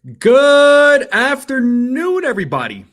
Good afternoon, everybody.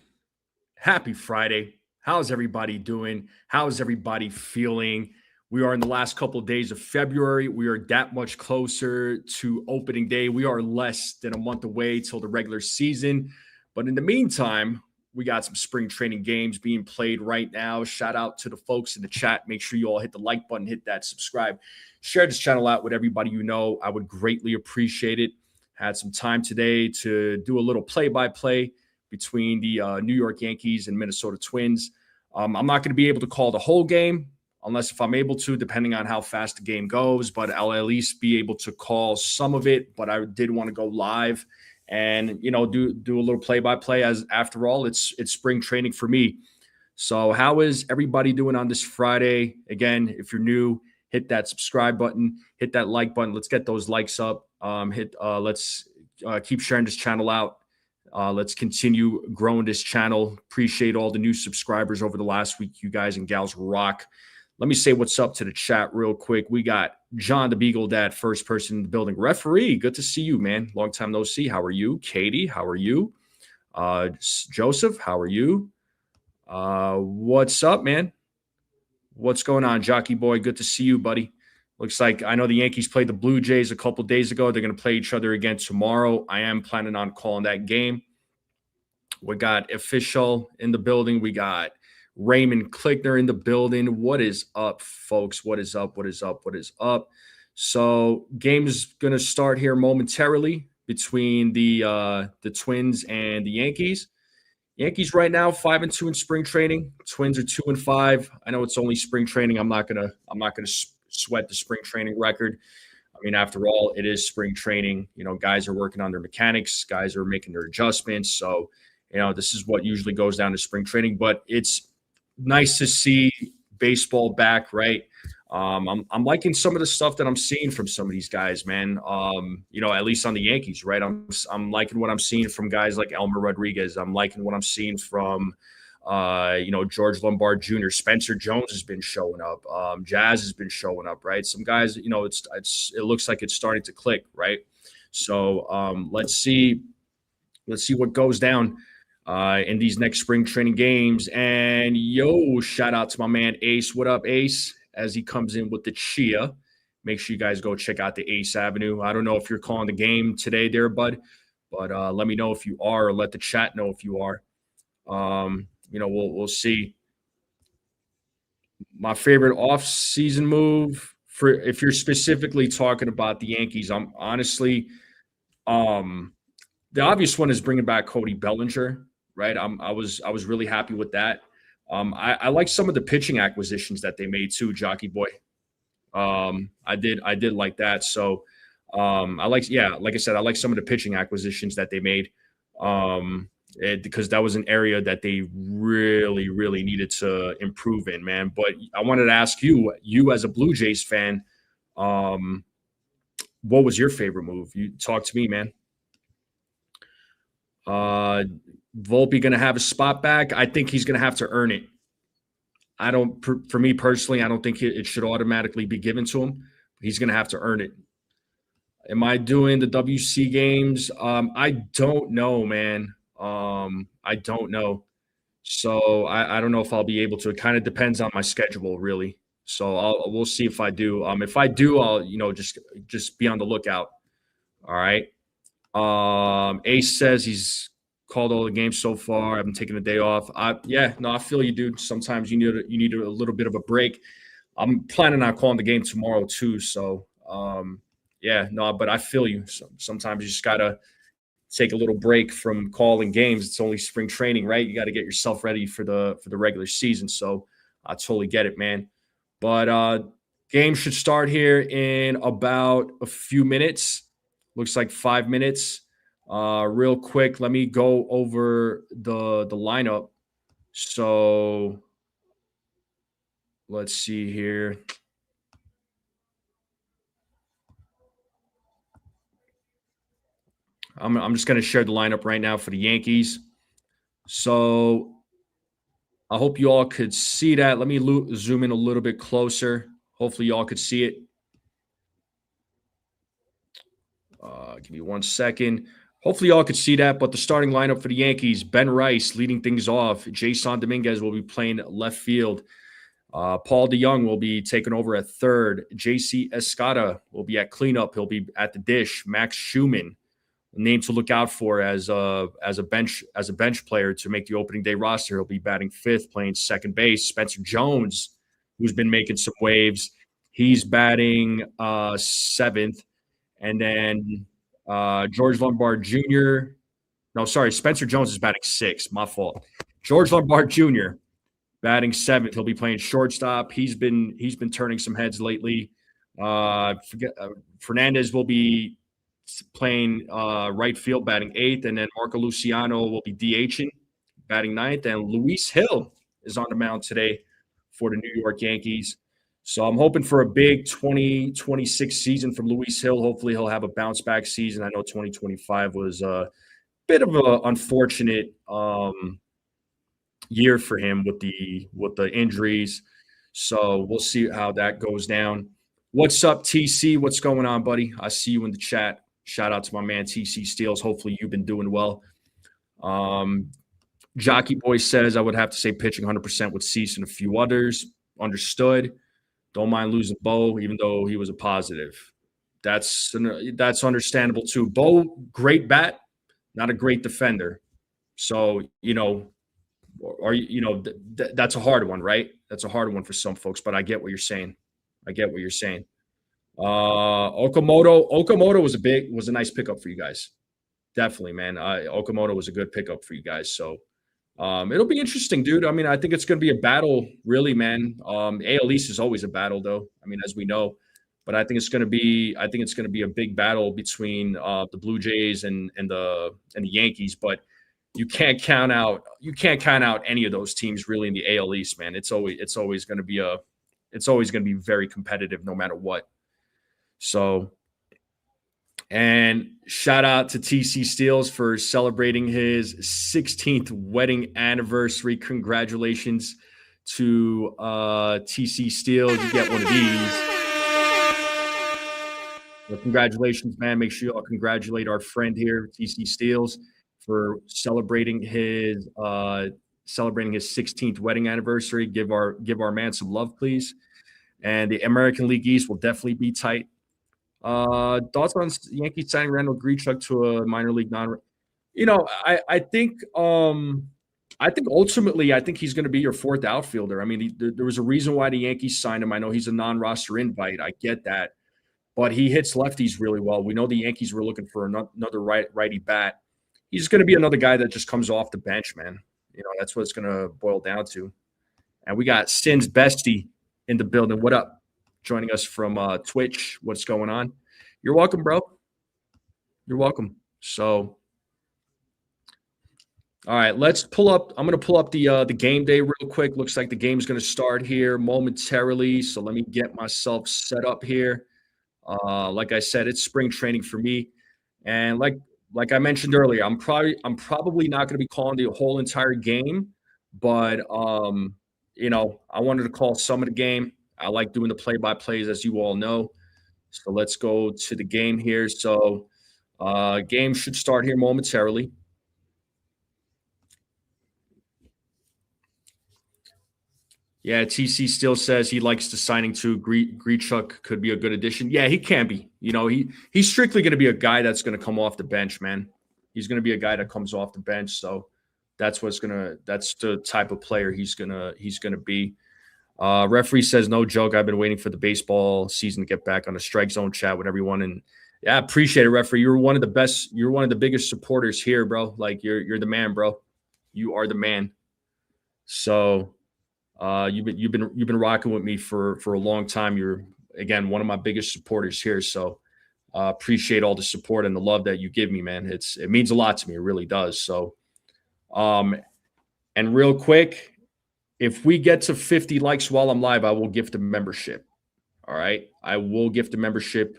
Happy Friday. How's everybody doing? How's everybody feeling? We are in the last couple of days of February. We are that much closer to opening day. We are less than a month away till the regular season. But in the meantime, we got some spring training games being played right now. Shout out to the folks in the chat. Make sure you all hit the like button, hit that subscribe, share this channel out with everybody you know. I would greatly appreciate it. Had some time today to do a little play-by-play between the New York Yankees and Minnesota Twins. I'm not going to be able to call the whole game unless if I'm able to, depending on how fast the game goes, but I'll at least be able to call some of it. But I did want to go live and, do a little play-by-play, as after all, it's spring training for me. So how is everybody doing on this Friday? Again, if you're new, hit that subscribe button, hit that like button. Let's get those likes up. Let's keep sharing this channel out. Let's continue growing this channel. Appreciate all the new subscribers over the last week. You guys and gals rock. Let me say what's up to the chat real quick. We got John the Beagle Dad, first person in the building. Referee, good to see you, man. Long time no see. How are you? Katie, how are you? Joseph, how are you? What's up, man? What's going on, Jockey Boy? Good to see you, buddy. Looks like I know the Yankees played the Blue Jays a couple days ago. They're going to play each other again tomorrow. I am planning on calling that game. We got official in the building. We got Raymond Klickner in the building. What is up, folks? What is up? What is up? What is up? So game is going to start here momentarily between the Twins and the Yankees. Yankees right now 5-2 in spring training. Twins are 2-5. I know it's only spring training. I'm not gonna sweat the spring training record. I mean, after all, it is spring training. Guys are working on their mechanics. Guys are making their adjustments. So, this is what usually goes down to spring training. But it's nice to see baseball back, right? I'm liking some of the stuff that I'm seeing from some of these guys, man. At least on the Yankees, right? I'm liking what I'm seeing from guys like Elmer Rodriguez. I'm liking what I'm seeing from George Lombard Jr. Spencer Jones has been showing up. Jazz has been showing up, right? Some guys, it looks like it's starting to click, right? So let's see what goes down in these next spring training games. And shout out to my man Ace. What up, Ace? As he comes in with the Chia. Make sure you guys go check out the Ace Avenue. I don't know if you're calling the game today there, bud, but let me know if you are, or let the chat know if you are. We'll see. My favorite off-season move, for if you're specifically talking about the Yankees, I'm honestly, the obvious one is bringing back Cody Bellinger, right? I was really happy with that. I like some of the pitching acquisitions that they made too, Jockey Boy. I did like that. So like I said, I like some of the pitching acquisitions that they made. Because that was an area that they really, really needed to improve in, man. But I wanted to ask you as a Blue Jays fan, what was your favorite move? You talk to me, man. Volpe going to have a spot back? I think he's going to have to earn it. For me personally, I don't think it should automatically be given to him. He's going to have to earn it. Am I doing the WC games? I don't know, man. I don't know. So I don't know if I'll be able to. It kind of depends on my schedule, really. So we'll see if I do. If I do, I'll just be on the lookout. All right. Ace says he's called all the games so far. I've been taking a day off. I feel you, dude. Sometimes you need a little bit of a break. I'm planning on calling the game tomorrow too. So but I feel you. Sometimes you just gotta take a little break from calling games. It's only spring training, right? You got to get yourself ready for the regular season. So I totally get it, man. But game should start here in about a few minutes. Looks like 5 minutes. Real quick, let me go over the lineup. So let's see here. I'm just going to share the lineup right now for the Yankees. So I hope you all could see that. Let me zoom in a little bit closer. Hopefully y'all could see it. Give me 1 second. Hopefully, y'all could see that. But the starting lineup for the Yankees: Ben Rice leading things off. Jason Dominguez will be playing left field. Paul DeYoung will be taking over at third. JC Escarra will be at cleanup. He'll be at the dish. Max Schumann, a name to look out for as a bench player to make the opening day roster. He'll be batting fifth, playing second base. Spencer Jones, who's been making some waves, he's batting seventh. And then George Lombard Jr. No, sorry, Spencer Jones is batting sixth. My fault. George Lombard Jr. batting seventh. He'll be playing shortstop. He's been turning some heads lately. Fernandez will be playing right field, batting eighth, and then Marco Luciano will be DHing, batting ninth, and Luis Hill is on the mound today for the New York Yankees. So I'm hoping for a big 2026 season from Luis Hill. Hopefully he'll have a bounce back season. I know 2025 was a bit of an unfortunate year for him with the injuries. So we'll see how that goes down. What's up, TC? What's going on, buddy? I see you in the chat. Shout out to my man TC Steels. Hopefully you've been doing well. Jockey Boy says I would have to say pitching 100% with Cease and a few others. Understood. Don't mind losing Bo, even though he was a positive. That's understandable too. Bo, great bat, not a great defender. So that's a hard one, right? That's a hard one for some folks, but I get what you're saying. Okamoto was a nice pickup for you guys. Definitely, man. Okamoto was a good pickup for you guys. So it'll be interesting, dude. I mean, I think it's going to be a battle, really, man. AL East is always a battle, though. I mean, as we know, but I think it's going to be a big battle between the Blue Jays and the Yankees. But you can't count out any of those teams really in the AL East, man. It's always going to be very competitive no matter what. So, and shout out to TC Steels for celebrating his 16th wedding anniversary. Congratulations to TC Steels. You get one of these. Well, congratulations, man. Make sure you all congratulate our friend here, TC Steels, for celebrating his 16th wedding anniversary. Give our man some love, please. And the American League East will definitely be tight. Thoughts on Yankees signing Randall Grichuk to a minor league non? I think ultimately he's going to be your fourth outfielder. I mean, there was a reason why the Yankees signed him. I know he's a non-roster invite. I get that, but he hits lefties really well. We know the Yankees were looking for another righty bat. He's going to be another guy that just comes off the bench, man. That's what it's going to boil down to. And we got Sin's Bestie in the building. What up? Joining us from Twitch. What's going on? You're welcome, bro. You're welcome. So, all right, let's pull up. I'm going to pull up the game day real quick. Looks like the game's going to start here momentarily. So let me get myself set up here. Like I said, it's spring training for me, and like I mentioned earlier, I'm probably not going to be calling the whole entire game, but I wanted to call some of the game. I like doing the play-by-plays, as you all know. So let's go to the game here. So game should start here momentarily. Yeah, TC still says he likes the signing too. Grichuk could be a good addition. Yeah, he can be. He's strictly going to be a guy that's going to come off the bench, man. He's going to be a guy that comes off the bench. So that's the type of player he's gonna be. Referee says, no joke. I've been waiting for the baseball season to get back on the strike zone chat with everyone. And yeah, I appreciate it, referee. You're one of the best. You're one of the biggest supporters here, bro. Like you're the man, bro. You are the man. So you've been rocking with me for a long time. You're, again, one of my biggest supporters here. So appreciate all the support and the love that you give me, man. It means a lot to me. It really does. So, and real quick, if we get to 50 likes while I'm live, I will gift a membership. All right. I will gift a membership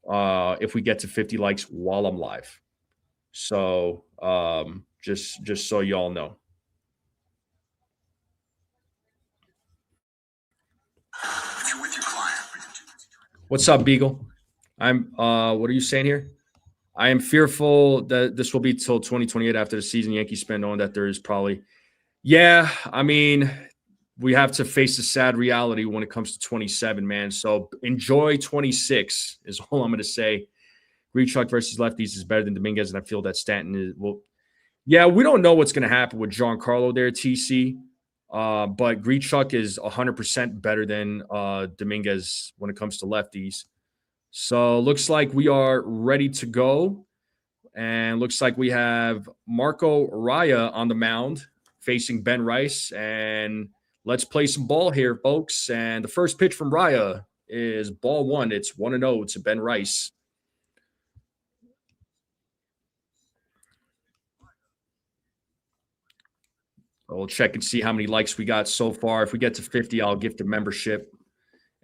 if we get to 50 likes while I'm live. So just so y'all know. If you're with your client. What's up, Beagle? What are you saying here? I am fearful that this will be till 2028 after the season. Yankees spend on that there is probably, yeah. I mean, we have to face the sad reality when it comes to 27, man. So enjoy 26 is all I'm going to say. Grichuk versus lefties is better than Dominguez, and I feel that Stanton is well. Yeah, we don't know what's going to happen with Giancarlo there, TC. But Grichuk is 100% better than Dominguez when it comes to lefties. So looks like we are ready to go. And looks like we have Marco Raya on the mound facing Ben Rice. And let's play some ball here, folks. And the first pitch from Raya is ball one. It's 1-0 to Ben Rice. We'll check and see how many likes we got so far. If we get to 50, I'll gift a membership.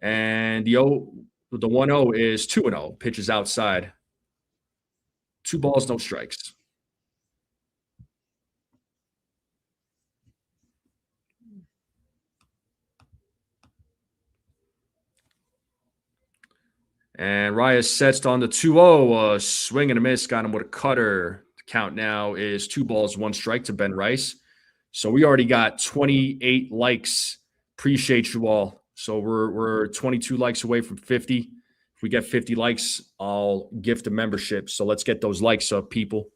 And the 1-0 is 2-0. Pitches outside. 2 balls, no strikes. And Raya sets on the 2-0. Swing and a miss. Got him with a cutter. The count now is 2 balls, 1 strike to Ben Rice. So we already got 28 likes. Appreciate you all. So we're 22 likes away from 50. If we get 50 likes, I'll gift a membership. So let's get those likes up, people.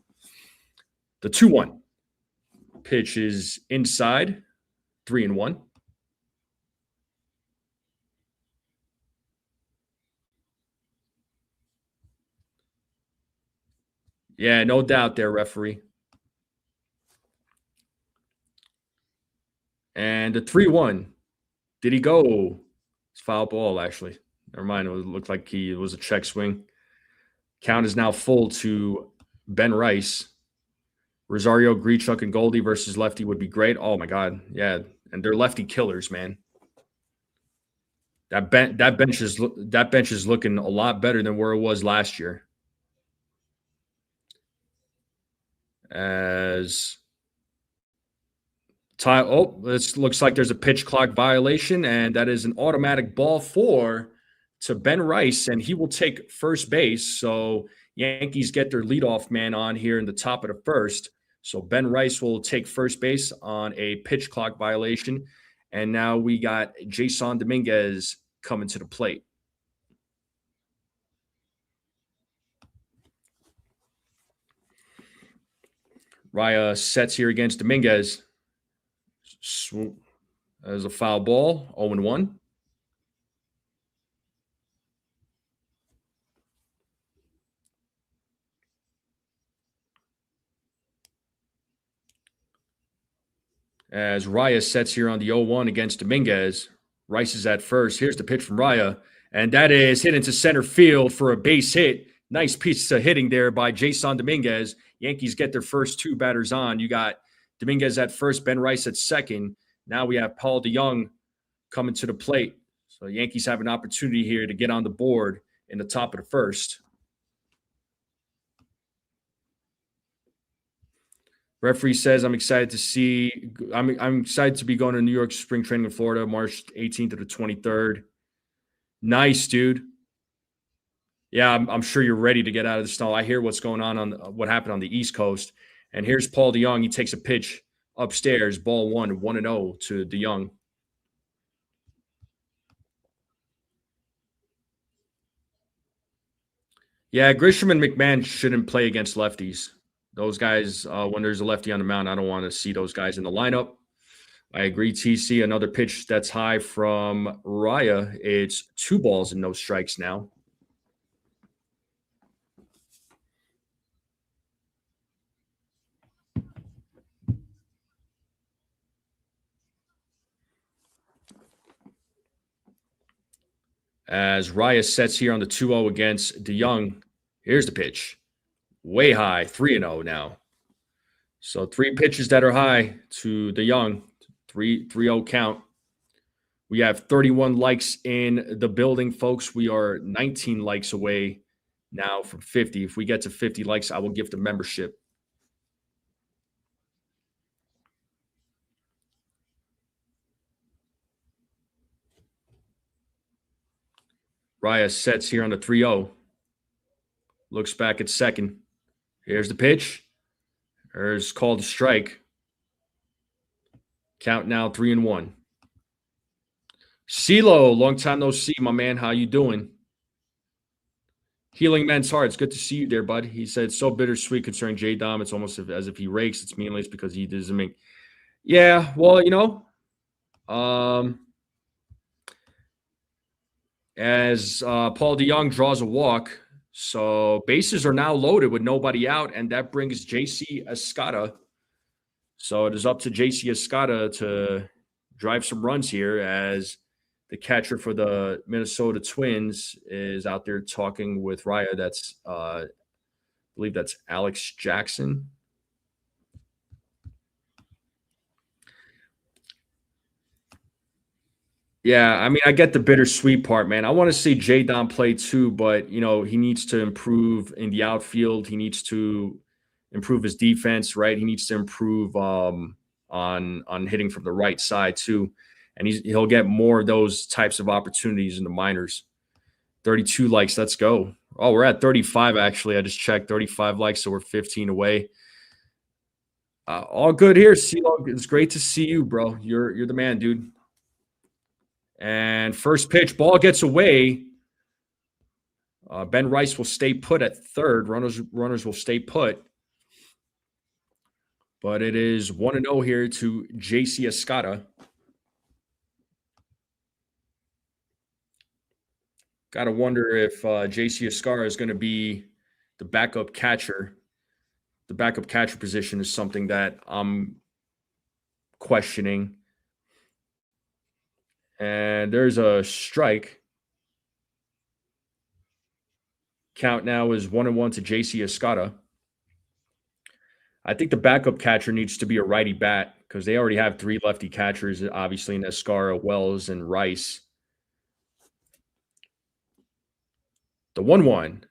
The 2-1 pitch is inside, 3-1. Yeah, no doubt there, referee. And the 3-1. Did he go? It's foul ball, actually. Never mind. It looked like it was a check swing. Count is now full to Ben Rice. Rosario, Grichuk, and Goldie versus lefty would be great. Oh, my God. Yeah, and they're lefty killers, man. That bench is looking a lot better than where it was last year. As this looks like there's a pitch clock violation, and that is an automatic ball 4 to Ben Rice, and he will take first base. So Yankees get their leadoff man on here in the top of the first. So Ben Rice will take first base on a pitch clock violation. And now we got Jason Dominguez coming to the plate. Raya sets here against Dominguez. Swoop as a foul ball, 0-1. As Raya sets here on the 0-1 against Dominguez. Rice is at first. Here's the pitch from Raya, and that is hit into center field for a base hit. Nice piece of hitting there by Jason Dominguez. Yankees get their first 2 batters on. You got Dominguez at first, Ben Rice at second. Now we have Paul DeJong coming to the plate. So Yankees have an opportunity here to get on the board in the top of the first. Referee says I'm excited to be going to New York spring training in Florida, March 18th to the 23rd. Nice, dude. Yeah, I'm sure you're ready to get out of the snow. I hear what's going on what happened on the East Coast. And here's Paul DeJong. He takes a pitch upstairs, ball 1-0 to DeJong. Yeah, Grisham and McMahon shouldn't play against lefties. Those guys, when there's a lefty on the mound, I don't want to see those guys in the lineup. I agree, TC. Another pitch that's high from Raya. It's 2 balls and no strikes now. As Raya sets here on the 2-0 against DeJong. Here's the pitch. Way high, 3-0 now. So 3 pitches that are high to DeJong. 3-0 count. We have 31 likes in the building, folks. We are 19 likes away now from 50. If we get to 50 likes, I will gift a membership. Raya sets here on the 3-0. Looks back at second. Here's the pitch. There's called a strike. Count now 3-1. CeeLo, long time no see, my man. How you doing? Healing Men's Heart. It's good to see you there, bud. He said, so bittersweet concerning J-Dom. It's almost as if he rakes. It's meaningless because he doesn't make. Yeah, well, as Paul DeYoung draws a walk, so bases are now loaded with nobody out, and that brings JC Escarra. So it is up to JC Escarra to drive some runs here as the catcher for the Minnesota Twins is out there talking with Raya. That's, I believe that's Alex Jackson. Yeah, I mean, I get the bittersweet part, man. I want to see J-Dom play too, but he needs to improve in the outfield. He needs to improve his defense, right? He needs to improve on hitting from the right side too, and he'll get more of those types of opportunities in the minors. 32 likes, let's go. Oh, we're at 35 actually. I just checked 35 likes, so we're 15 away. All good here, CeeLo. It's great to see you, bro. You're the man, dude. And first pitch, ball gets away. Ben Rice will stay put at third. Runners will stay put. But it is 1-0 here to JC Escarra. Got to wonder if JC Escarra is going to be the backup catcher. The backup catcher position is something that I'm questioning. And there's a strike. Count now is 1-1 to JC Escarra. I think the backup catcher needs to be a righty bat because they already have 3 lefty catchers, obviously, in Escarra, Wells, and Rice. The 1-1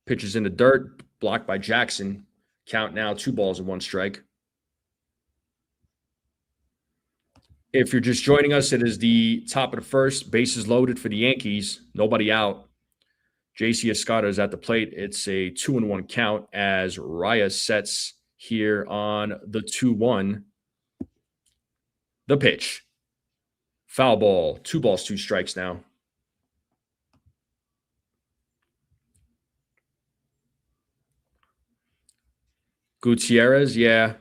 pitches in the dirt, blocked by Jackson. Count now 2 balls and 1 strike. If you're just joining us, it is the top of the first. Bases loaded for the Yankees. Nobody out. JC Escarra is at the plate. It's a 2-1 count as Raya sets here on the 2-1. The pitch. Foul ball. 2 balls, 2 strikes now. Gutierrez, yeah.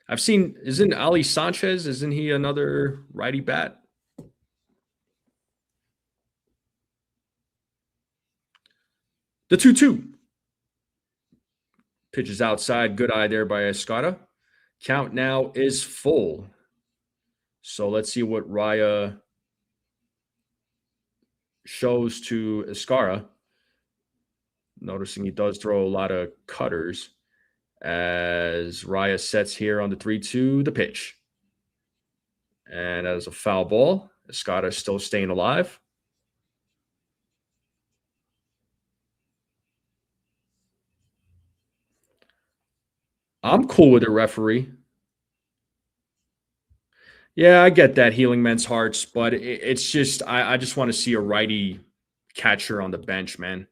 I've seen, isn't Ali Sanchez, isn't he another righty bat? The 2-2. Pitches outside. Good eye there by Escarra. Count now is full. So let's see what Raya shows to Escarra. Noticing he does throw a lot of cutters as Raya sets here on the 3-2, the pitch. And as a foul ball, Escarra is still staying alive. I'm cool with it, referee. Yeah, I get that, healing men's hearts, but it's just I just want to see a righty catcher on the bench, man.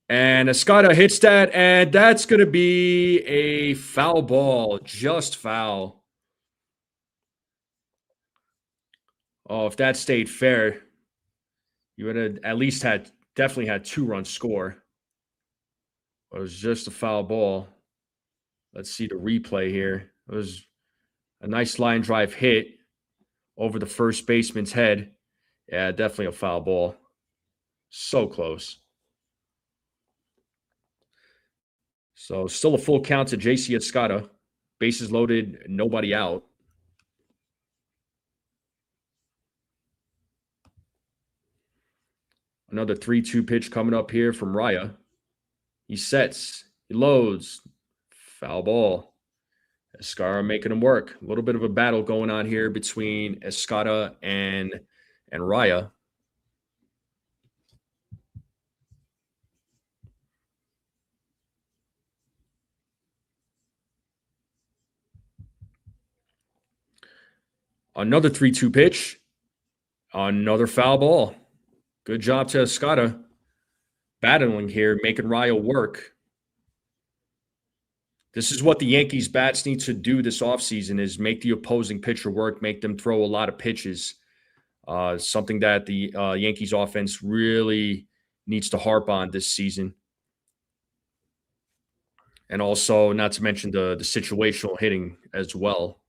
And Escarra hits that, and that's going to be a foul ball, just foul. Oh, if that stayed fair, you would have at least definitely had 2-run score. It was just a foul ball. Let's see the replay here. It was a nice line drive hit over the first baseman's head. Yeah, definitely a foul ball. So close. So still a full count to JC Escarra. Bases loaded, nobody out. Another 3-2 pitch coming up here from Raya. He sets, he loads, foul ball. Escarra making him work. A little bit of a battle going on here between Escarra and Raya. Another 3-2 pitch. Another foul ball. Good job to Escarra. battling here, making Raya work. This is what the Yankees bats need to do this offseason is make the opposing pitcher work, make them throw a lot of pitches. Something that the Yankees offense really needs to harp on this season. And also, not to mention the situational hitting as well.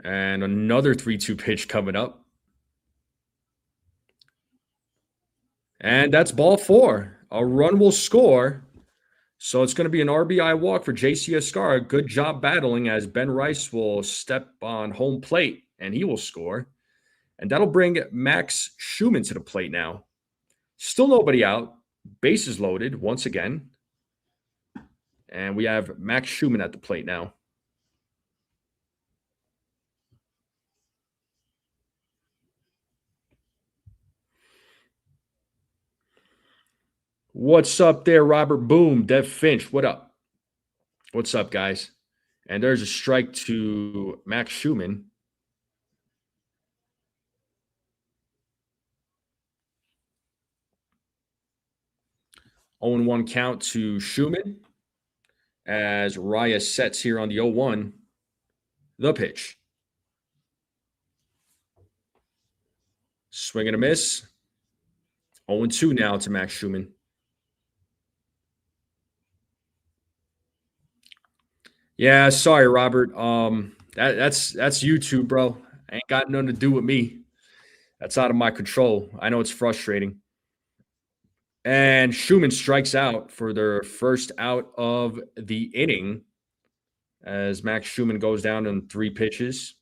And another 3-2 pitch coming up. And that's ball 4. A run will score. So it's going to be an RBI walk for JC Escarra. Good job battling as Ben Rice will step on home plate and he will score. And that'll bring Max Schumann to the plate now. Still nobody out. Bases loaded once again. And we have Max Schumann at the plate now. What's up there, Robert Boom, Dev Finch? What up? What's up, guys? And there's a strike to Max Schumann. 0-1 count to Schumann as Raya sets here on the 0-1. The pitch. Swing and a miss. 0-2 now to Max Schumann. Yeah, sorry, Robert. That's YouTube, bro. Ain't got nothing to do with me. That's out of my control. I know it's frustrating. And Schumann strikes out for their first out of the inning as Max Schumann goes down in 3 pitches.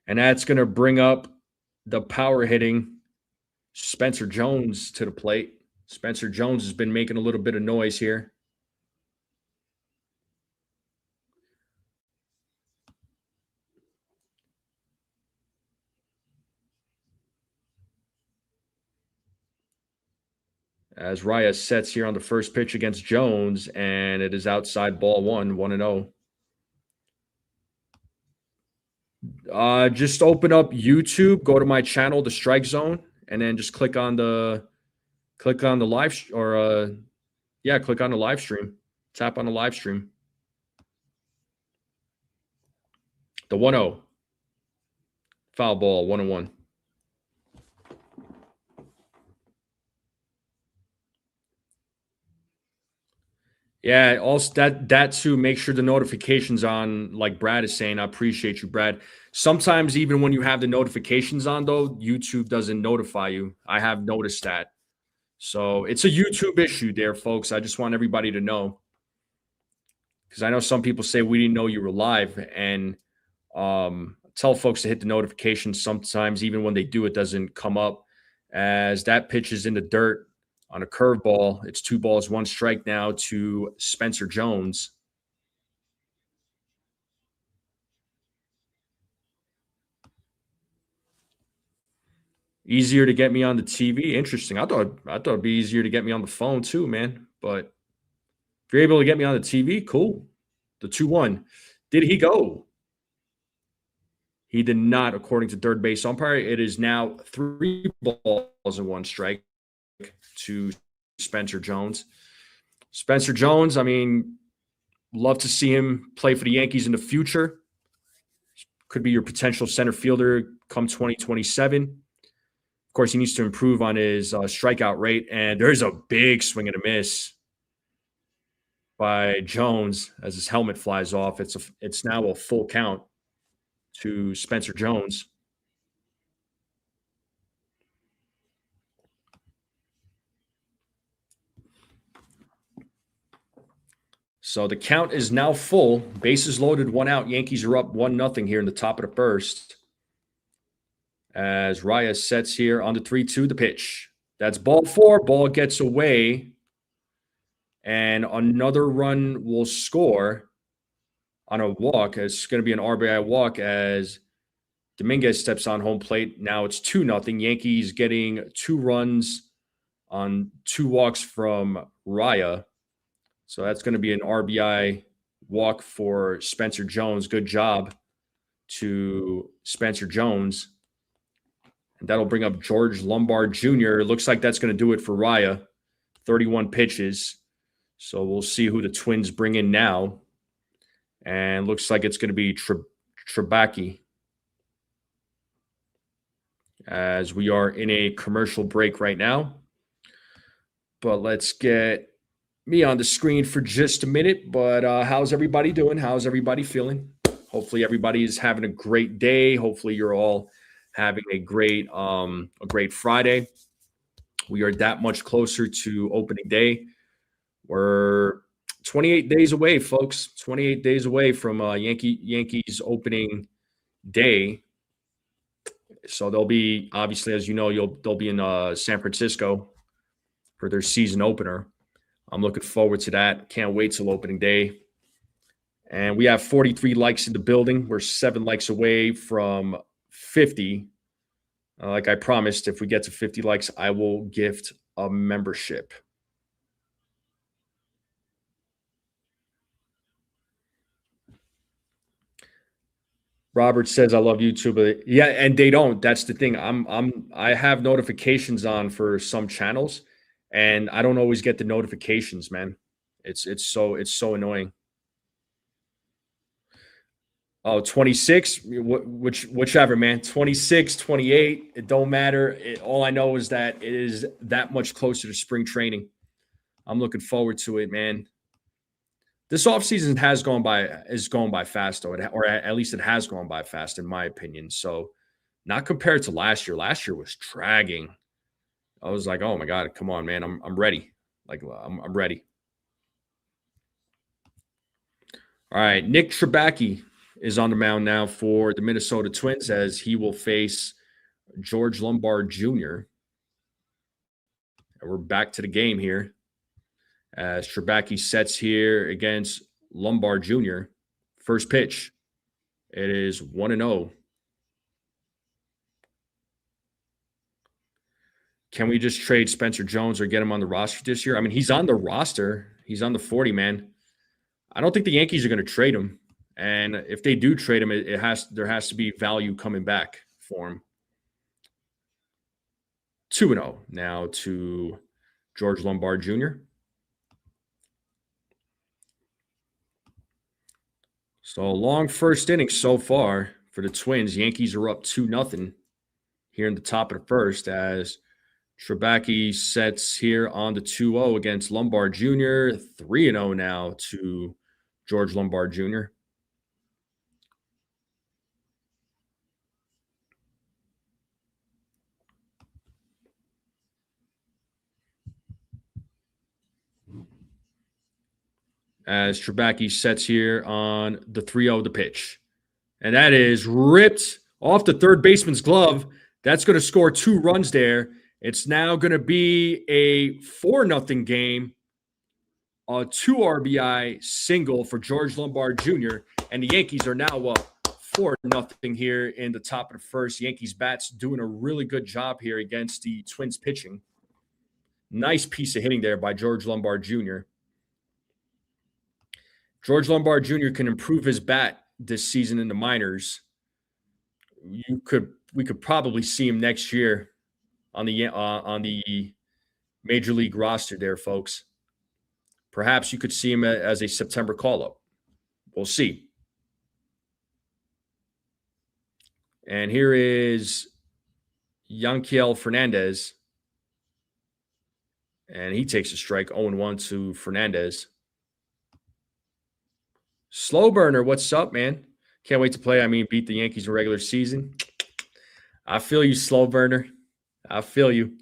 And that's going to bring up the power hitting Spencer Jones to the plate. Spencer Jones has been making a little bit of noise here. As Raya sets here on the first pitch against Jones, and it is outside ball 1-0. Just open up YouTube, go to my channel, The Strike Zone, and then just click on the live click on the live stream. Tap on the live stream. The 1-0. Foul ball, 1-1. Yeah, also that too. Make sure the notifications on, like Brad is saying. I appreciate you, Brad. Sometimes even when you have the notifications on, though, YouTube doesn't notify you. I have noticed that. So it's a YouTube issue there, folks. I just want everybody to know. Because I know some people say we didn't know you were live. And tell folks to hit the notifications. Sometimes even when they do, it doesn't come up. As that pitch is in the dirt. On a curveball, it's 2 balls, 1 strike now to Spencer Jones. Easier to get me on the TV. Interesting. I thought it'd be easier to get me on the phone too, man. But if you're able to get me on the TV, cool. The 2-1. Did he go? He did not, according to third base umpire. It is now 3 balls and 1 strike to Spencer Jones. Spencer Jones, I mean, love to see him play for the Yankees in the future. Could be your potential center fielder come 2027. Of course, he needs to improve on his strikeout rate. And there's a big swing and a miss by Jones as his helmet flies off. It's now a full count to Spencer Jones. So the count is now full. Bases loaded, 1 out. Yankees are up 1-0 here in the top of the first. As Raya sets here on the 3-2, the pitch. That's ball 4. Ball gets away. And another run will score on a walk. It's going to be an RBI walk as Dominguez steps on home plate. Now it's 2-0. Yankees getting 2 runs on 2 walks from Raya. So that's going to be an RBI walk for Spencer Jones. Good job to Spencer Jones. And that'll bring up George Lombard Jr. It looks like that's going to do it for Raya. 31 pitches. So we'll see who the Twins bring in now. And looks like it's going to be Trebacki. As we are in a commercial break right now. But let's get me on the screen for just a minute. But how's everybody doing? How's everybody feeling? Hopefully everybody is having a great day. Hopefully you're all having a great Friday. We are that much closer to opening day. We're 28 days away, folks. 28 days away from Yankees opening day. So they'll be, obviously, as you know, they'll be in San Francisco for their season opener. I'm looking forward to that. Can't wait till opening day. And we have 43 likes in the building. We're 7 likes away from 50. Like I promised, if we get to 50 likes, I will gift a membership. Robert says, I love YouTube. But yeah, and they don't. That's the thing. I have notifications on for some channels, and I don't always get the notifications, man. It's so annoying. Oh, 26, whichever, man. 26, 28, it don't matter. All I know is that it is that much closer to spring training. I'm looking forward to it, man. This offseason is going by fast, though, or at least it has gone by fast, in my opinion. So, not compared to last year. Last year was dragging. I was like, oh my God, come on, man. I'm ready. Like, I'm ready. All right. Nick Trebacki is on the mound now for the Minnesota Twins as he will face George Lombard Jr. And we're back to the game here as Trebacki sets here against Lombard Jr. First pitch. It is 1-0. Can we just trade Spencer Jones or get him on the roster this year? I mean, he's on the roster. He's on the 40, man. I don't think the Yankees are going to trade him. And if they do trade him, there has to be value coming back for him. 2-0 now to George Lombard Jr. So a long first inning so far for the Twins. Yankees are up 2-0 here in the top of the first as Trebacki sets here on the 2-0 against Lombard Jr. 3-0 now to George Lombard Jr. As Trebacki sets here on the 3-0 the pitch. And that is ripped off the third baseman's glove. That's going to score 2 runs there. It's now going to be a 4-0 game. A 2 RBI single for George Lombard Jr. And the Yankees are now up 4-0 here in the top of the first. Yankees bats doing a really good job here against the Twins pitching. Nice piece of hitting there by George Lombard Jr. George Lombard Jr. can improve his bat this season in the minors. We could probably see him next year on the major league roster there, folks. Perhaps you could see him as a September call-up. We'll see. And here is Yanquiel Fernandez. And he takes a strike, 0-1 to Fernandez. Slow burner, what's up, man? Can't wait to play. Beat the Yankees in regular season. I feel you, slow burner. I feel you.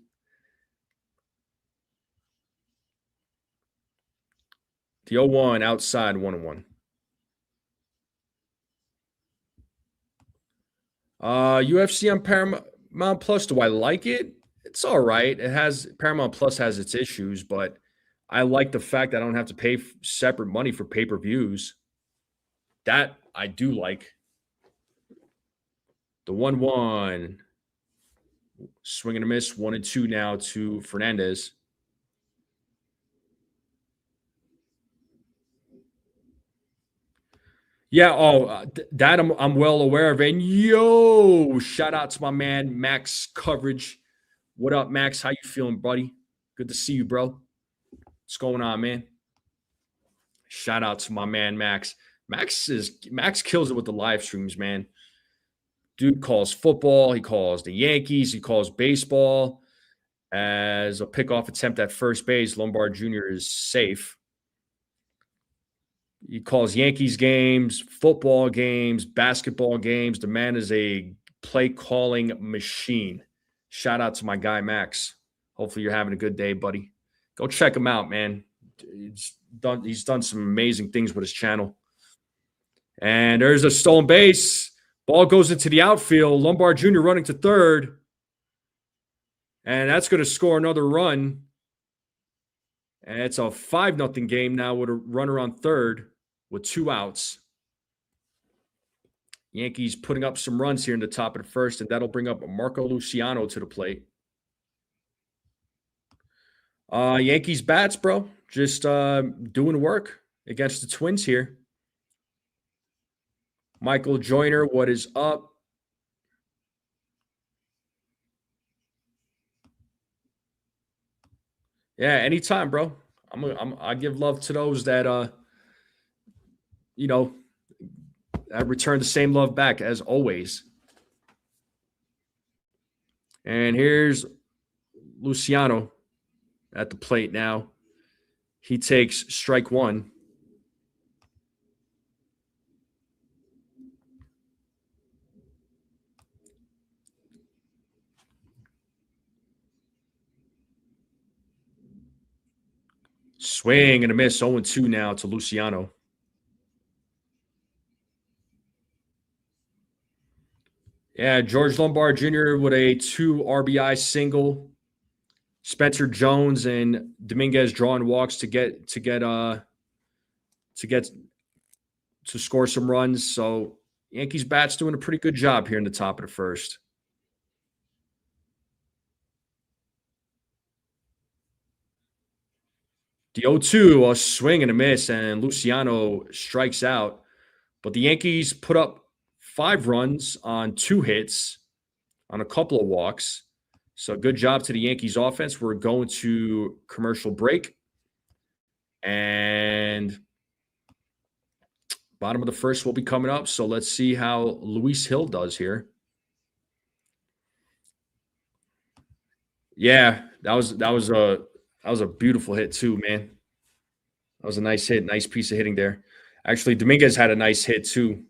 The 0-1 outside, 1-1. UFC on Paramount Plus. Do I like it? It's all right. Paramount Plus has its issues, but I like the fact that I don't have to pay separate money for pay-per-views. That I do like. The 1-1. Swing and a miss. 1-2 now to Fernandez. Yeah. Oh, that I'm well aware of. And yo, shout out to my man Max Coverage. What up, Max? How you feeling, buddy? Good to see you, bro. What's going on, man? Shout out to my man Max. Max kills it with the live streams, man. Dude calls football. He calls the Yankees. He calls baseball. As a pickoff attempt at first base, Lombard Jr. is safe. He calls Yankees games, football games, basketball games. The man is a play calling machine. Shout out to my guy, Max. Hopefully you're having a good day, buddy. Go check him out, man. He's done some amazing things with his channel. And there's a stolen base. Ball goes into the outfield. Lombard Jr. running to third. And that's going to score another run. And it's a 5-0 game now with a runner on third with 2 outs. Yankees putting up some runs here in the top of the first, and that'll bring up Marco Luciano to the plate. Yankees bats, bro. Just doing work against the Twins here. Michael Joyner, what is up? Yeah, anytime, bro. I give love to those that I return the same love back as always. And here's Luciano at the plate now. He takes strike 1. Swing and a miss, 0-2 now to Luciano. Yeah, George Lombard Jr. with a 2 RBI single. Spencer Jones and Dominguez drawing walks to score some runs. So Yankees bats doing a pretty good job here in the top of the first. The 0-2, a swing and a miss, and Luciano strikes out. But the Yankees put up 5 runs on 2 hits on a couple of walks. So good job to the Yankees offense. We're going to commercial break. And bottom of the first will be coming up. So let's see how Luis Hill does here. Yeah, that was a beautiful hit too, man. That was a nice hit, nice piece of hitting there. Actually, Dominguez had a nice hit too.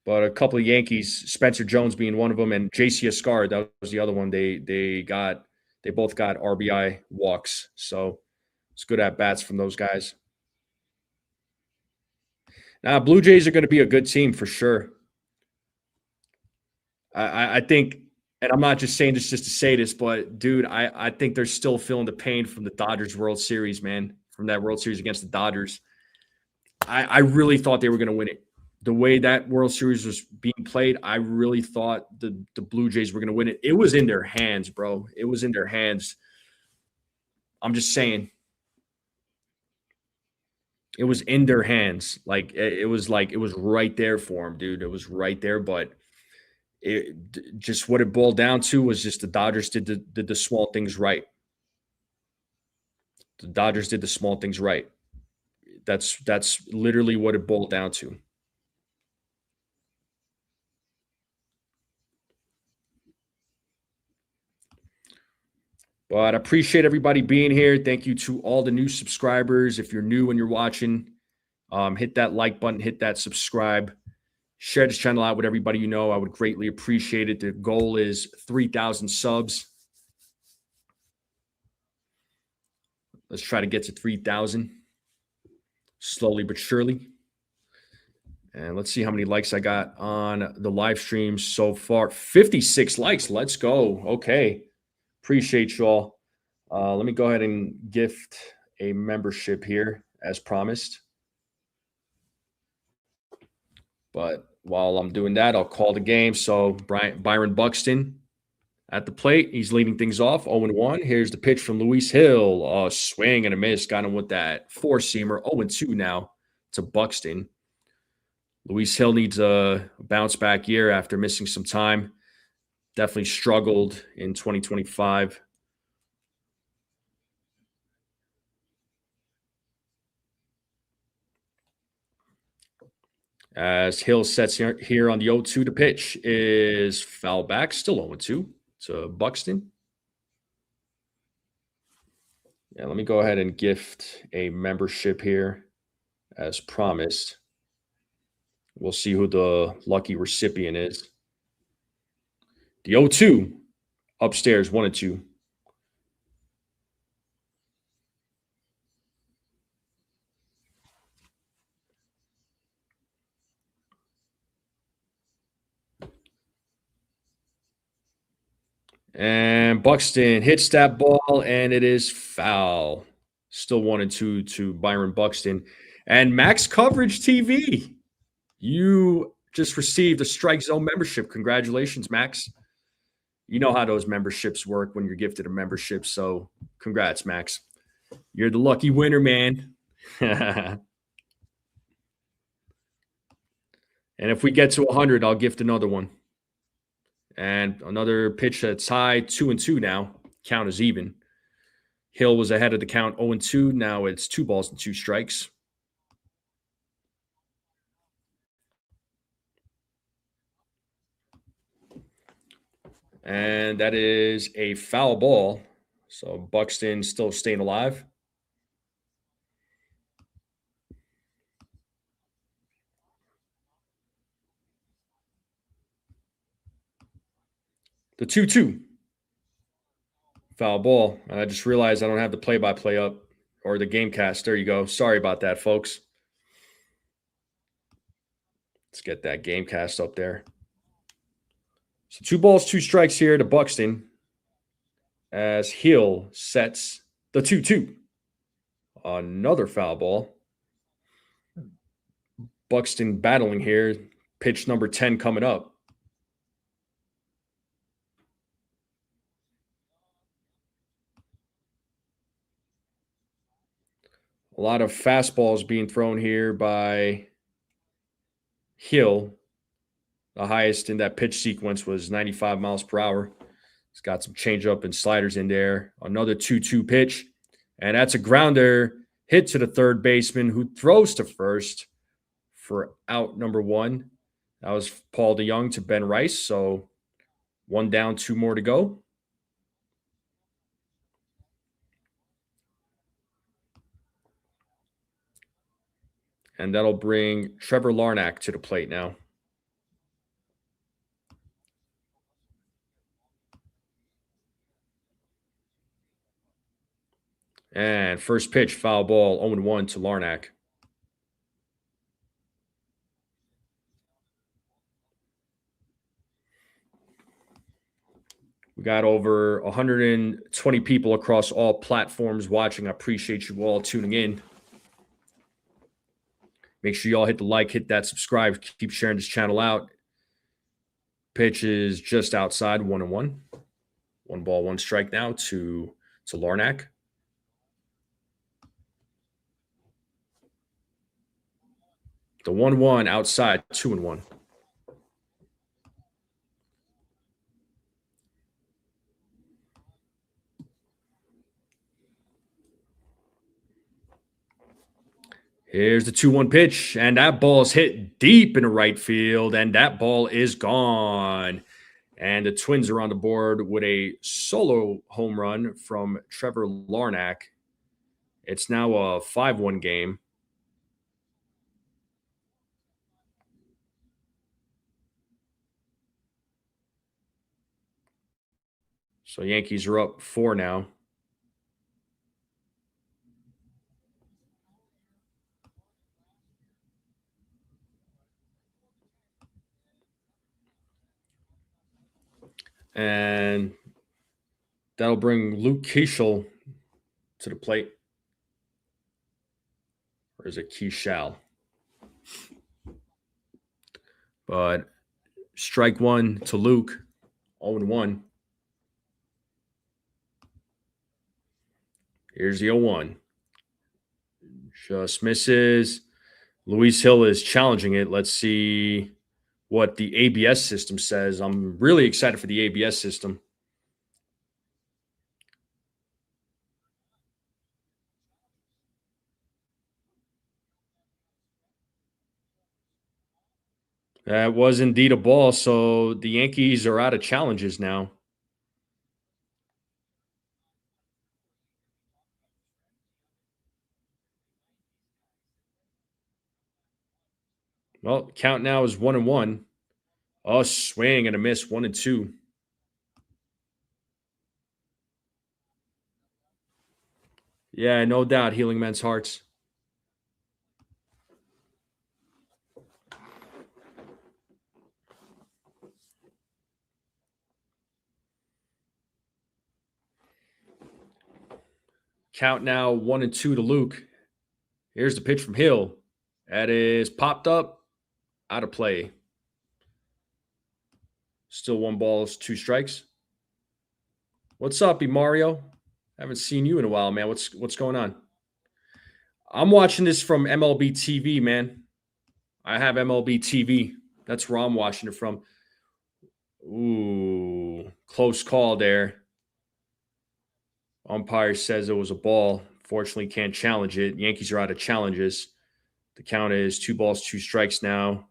But a couple of Yankees, Spencer Jones being one of them, and JC Escarra, that was the other one. They both got RBI walks. So it's good at bats from those guys. Now, Blue Jays are going to be a good team for sure. I think, and I'm not just saying this just to say this, but dude, I think they're still feeling the pain from the Dodgers World Series, man, from that World Series against the Dodgers. I really thought they were going to win it. The way that World Series was being played, I really thought the Blue Jays were going to win it. It was in their hands, bro. It was in their hands. I'm just saying. It was in their hands. It was right there for them, dude. It was right there, but just what it boiled down to was just the Dodgers did the small things right. The Dodgers did the small things right. That's literally what it boiled down to. But I appreciate everybody being here. Thank you to all the new subscribers. If you're new and you're watching, hit that like button, hit that subscribe, share this channel out with everybody you know. I would greatly appreciate it. The goal is 3,000 subs. Let's try to get to 3,000 slowly but surely. And let's see how many likes I got on the live stream so far. 56 likes. Let's go. Okay. Appreciate you all. Let me go ahead and gift a membership here as promised. But while I'm doing that, I'll call the game. So Byron Buxton at the plate. He's leading things off 0-1. Here's the pitch from Luis Hill. Swing and a miss. Got him with that 4-seamer. 0-2 now to Buxton. Luis Hill needs a bounce back year after missing some time. Definitely struggled in 2025. As Hill sets here on the 0-2, the pitch is foul back, still 0-2 to Buxton. Yeah, let me go ahead and gift a membership here as promised. We'll see who the lucky recipient is. The 0-2 upstairs, 1-2. And Buxton hits that ball, and it is foul. Still 1-2 to Byron Buxton. And Max Coverage TV, you just received a Strike Zone membership. Congratulations, Max. You know how those memberships work when you're gifted a membership. So congrats, Max. You're the lucky winner, man. And if we get to 100, I'll gift another one. And another pitch that's high, 2-2 now. Count is even. Hill was ahead of the count 0-2. Now it's 2 balls and 2 strikes. And that is a foul ball. So Buxton still staying alive. The 2-2. Foul ball. I just realized I don't have the play-by-play up or the game cast. There you go. Sorry about that, folks. Let's get that game cast up there. So 2 balls, 2 strikes here to Buxton as Hill sets the 2-2. Another foul ball. Buxton battling here. Pitch number 10 coming up. A lot of fastballs being thrown here by Hill. The highest in that pitch sequence was 95 miles per hour. He's got some changeup and sliders in there. Another 2-2 pitch. And that's a grounder hit to the third baseman who throws to first for out number 1. That was Paul DeYoung to Ben Rice. So 1 down, 2 more to go. And that'll bring Trevor Larnach to the plate now. And first pitch, foul ball, 0-1 to Larnach. We got over 120 people across all platforms watching. I appreciate you all tuning in. Make sure you all hit the like, hit that subscribe, keep sharing this channel out. Pitch is just outside, 1-1. 1 ball, 1 strike now to Larnach. The 1-1 outside, 2-1. Here's the 2-1 pitch, and that ball is hit deep into right field, and that ball is gone. And the Twins are on the board with a solo home run from Trevor Larnach. It's now a 5-1 game. So Yankees are up 4 now. And that'll bring Luke Keishel to the plate. Or is it Keishal? But strike 1 to Luke, 0-1. Here's the 0-1. Just misses. Luis Hill is challenging it. Let's see what the ABS system says. I'm really excited for the ABS system. That was indeed a ball. So the Yankees are out of challenges now. Well, count now is 1-1. Oh, swing and a miss, 1-2. Yeah, no doubt, healing men's hearts. Count now 1-2 to Luke. Here's the pitch from Hill. That is popped up, out of play. Still 1 ball, 2 strikes. What's up, Mario? Haven't seen you in a while, man. What's going on? I'm watching this from MLB TV, man. I have MLB TV. That's where I'm watching it from. Ooh, close call there. Umpire says it was a ball. Fortunately, can't challenge it. Yankees are out of challenges. The count is 2 balls, 2 strikes now.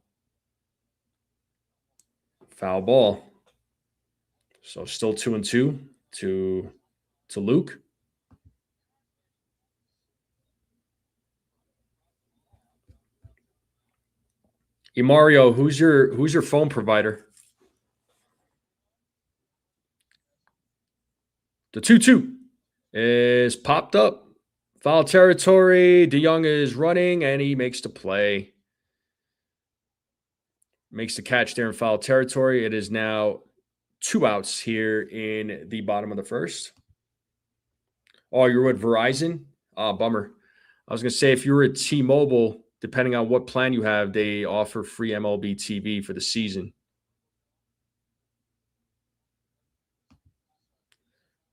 Foul ball. So still 2-2 to Luke. Mario, who's your phone provider? The 2-2 is popped up. Foul territory. DeYoung is running and he makes the play. Makes the catch there in foul territory. It is now 2 outs here in the bottom of the first. Oh, you're with Verizon? Bummer. I was going to say, if you're at T-Mobile, depending on what plan you have, they offer free MLB TV for the season.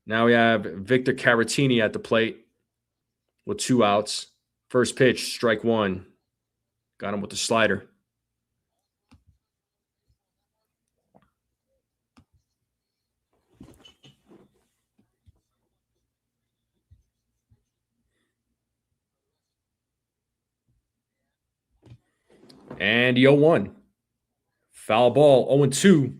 Now we have Victor Caratini at the plate with 2 outs. First pitch, strike 1. Got him with the slider. And the 0-1. Foul ball, 0-2.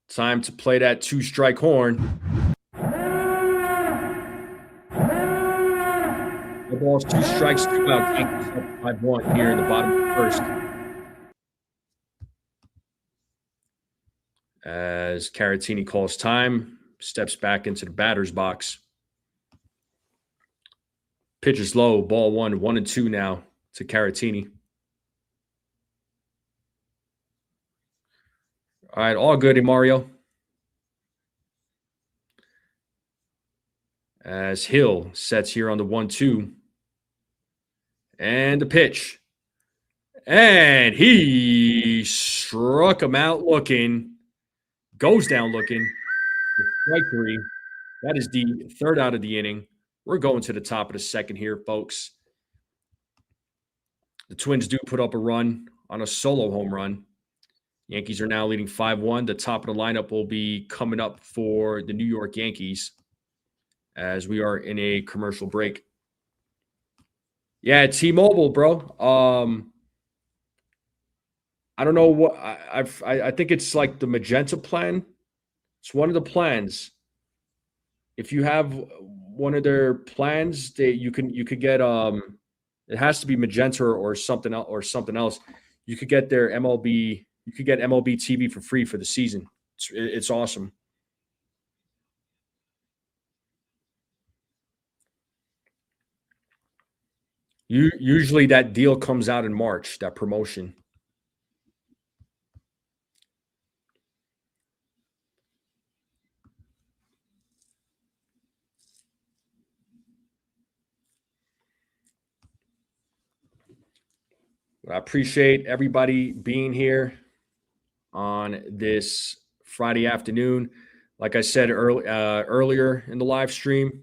Time to play that 2-strike horn. 4 balls, 2 strikes, 2 outs. Yankees up 5-1 here in the bottom of the first. As Caratini calls time, steps back into the batter's box. Pitch is low, ball 1, 1-2 now to Caratini. All right, all good, Mario. As Hill sets here on the 1-2. And the pitch. And he struck him out looking. Goes down looking. Strike 3. That is the 3rd out of the inning. We're going to the top of the second here, folks. The Twins do put up a run on a solo home run. Yankees are now leading 5-1. The top of the lineup will be coming up for the New York Yankees as we are in a commercial break. Yeah, T-Mobile, bro. I don't know what I think it's like the Magenta plan. It's one of the plans. If you have one of their plans, you could get it has to be Magenta or something else. You could get their MLB. You could get MLB TV for free for the season. It's awesome. Usually that deal comes out in March. That promotion. I appreciate everybody being here on this Friday afternoon. Like I said earlier in the live stream,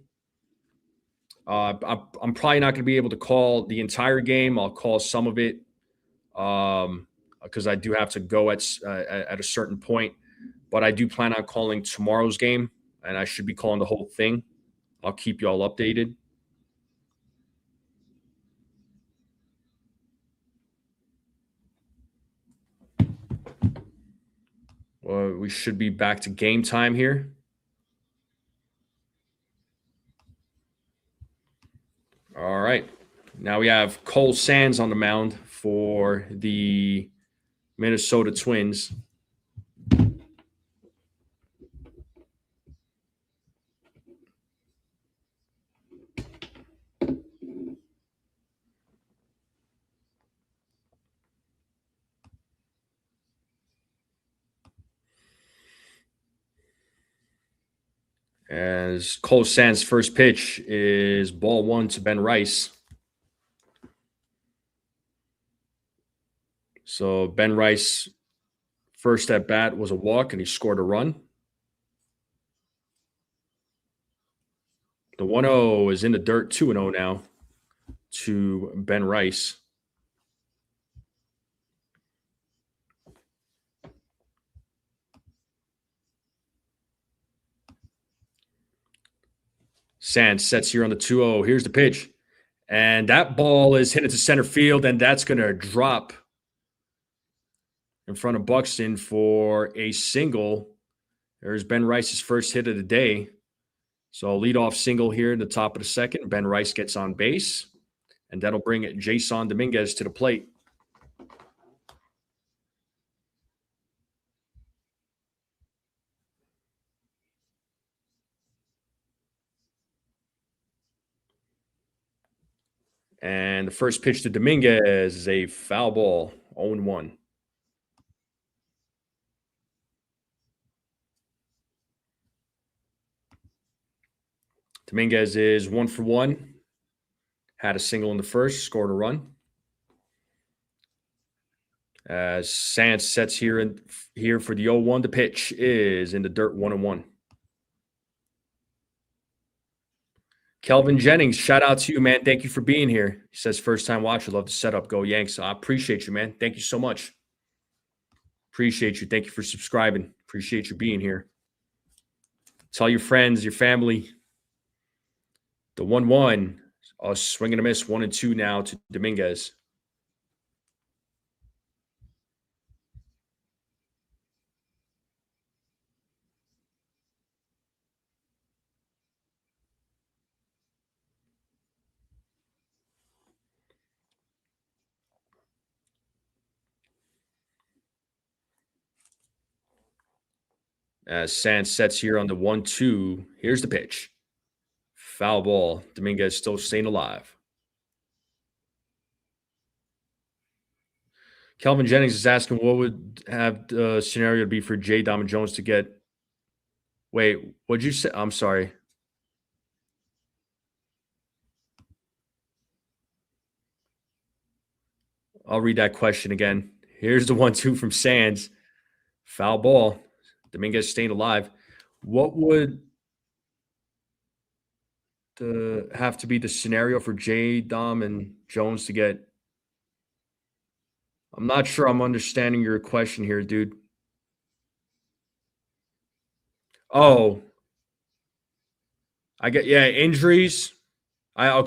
I'm probably not going to be able to call the entire game. I'll call some of it because I do have to go at a certain point. But I do plan on calling tomorrow's game, and I should be calling the whole thing. I'll keep you all updated. We should be back to game time here. All right. Now we have Cole Sands on the mound for the Minnesota Twins. As Cole Sands' first pitch is ball one to Ben Rice. So Ben Rice, first at bat was a walk, and he scored a run. The 1-0 is in the dirt, 2-0 now to Ben Rice. Sands sets here on the 2-0. Here's the pitch. And that ball is hit into center field, and that's going to drop in front of Buxton for a single. There's Ben Rice's first hit of the day. So leadoff single here in the top of the second. Ben Rice gets on base, and that'll bring Jason Dominguez to the plate. And the first pitch to Dominguez is a foul ball, 0-1. Dominguez is 1 for 1. Had a single in the first, scored a run. As Sands sets here for the 0-1, the pitch is in the dirt, 1-1. Kelvin Jennings, shout out to you, man. Thank you for being here. He says, first time watcher, love the setup. Go Yanks. So I appreciate you, man. Thank you so much. Appreciate you. Thank you for subscribing. Appreciate you being here. Tell your friends, your family. The 1-1, a swing and a miss, 1-2 now to Dominguez. As Sands sets here on the 1-2, here's the pitch. Foul ball. Dominguez still staying alive. Kelvin Jennings is asking what would have the scenario be for J. Dom and Jones to get. Wait, what'd you say? I'm sorry. I'll read that question again. Here's the 1-2 from Sands. Foul ball. Dominguez staying alive. What would have to be the scenario for J, Dom, and Jones to get? I'm not sure I'm understanding your question here, dude. Oh, I get injuries. I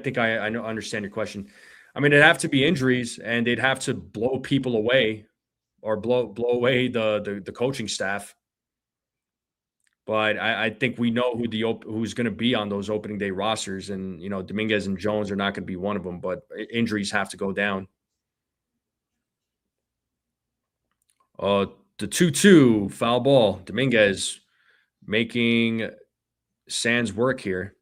think I understand your question. I mean, it'd have to be injuries, and they'd have to blow people away, or blow away the coaching staff. But I think we know who's going to be on those opening day rosters, and Dominguez and Jones are not going to be one of them. But injuries have to go down. The 2-2 foul ball. Dominguez making Sands work here.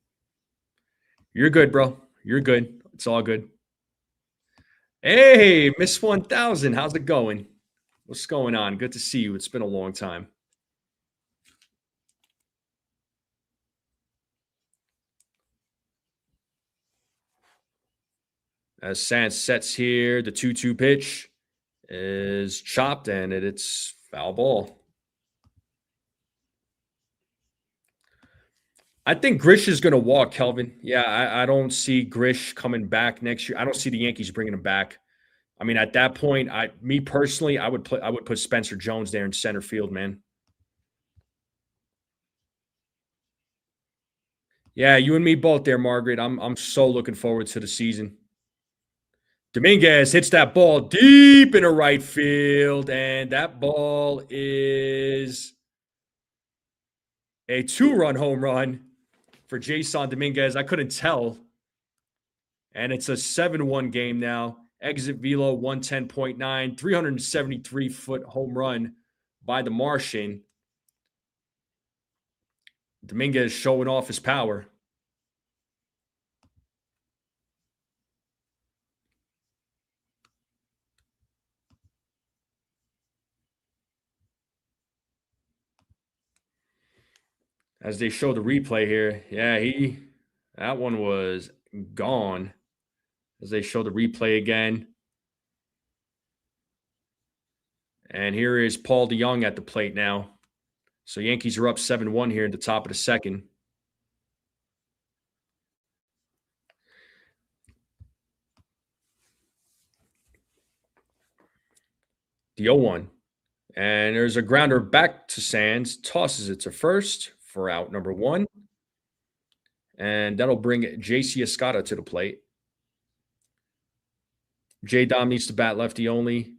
You're good, bro. You're good. It's all good. Hey, Miss 1000. How's it going? What's going on? Good to see you. It's been a long time. As Sands sets here, the 2-2 pitch is chopped, and it's foul ball. I think Grish is going to walk, Kelvin. Yeah, I don't see Grish coming back next year. I don't see the Yankees bringing him back. I mean, at that point, me personally, I would put Spencer Jones there in center field, man. Yeah, you and me both there, Margaret. I'm so looking forward to the season. Dominguez hits that ball deep in the right field, and that ball is a 2-run home run for Jason Dominguez. I couldn't tell. And it's a 7-1 game now. Exit velo 110.9, 373-foot home run by the Martian. Dominguez showing off his power. As they show the replay here, yeah, that one was gone. As they show the replay again. And here is Paul DeYoung at the plate now. So Yankees are up 7-1 here at the top of the second. The 0-1. And there's a grounder back to Sands. Tosses it to first for out number 1. And that'll bring JC Escarra to the plate. J Dom needs to bat lefty only.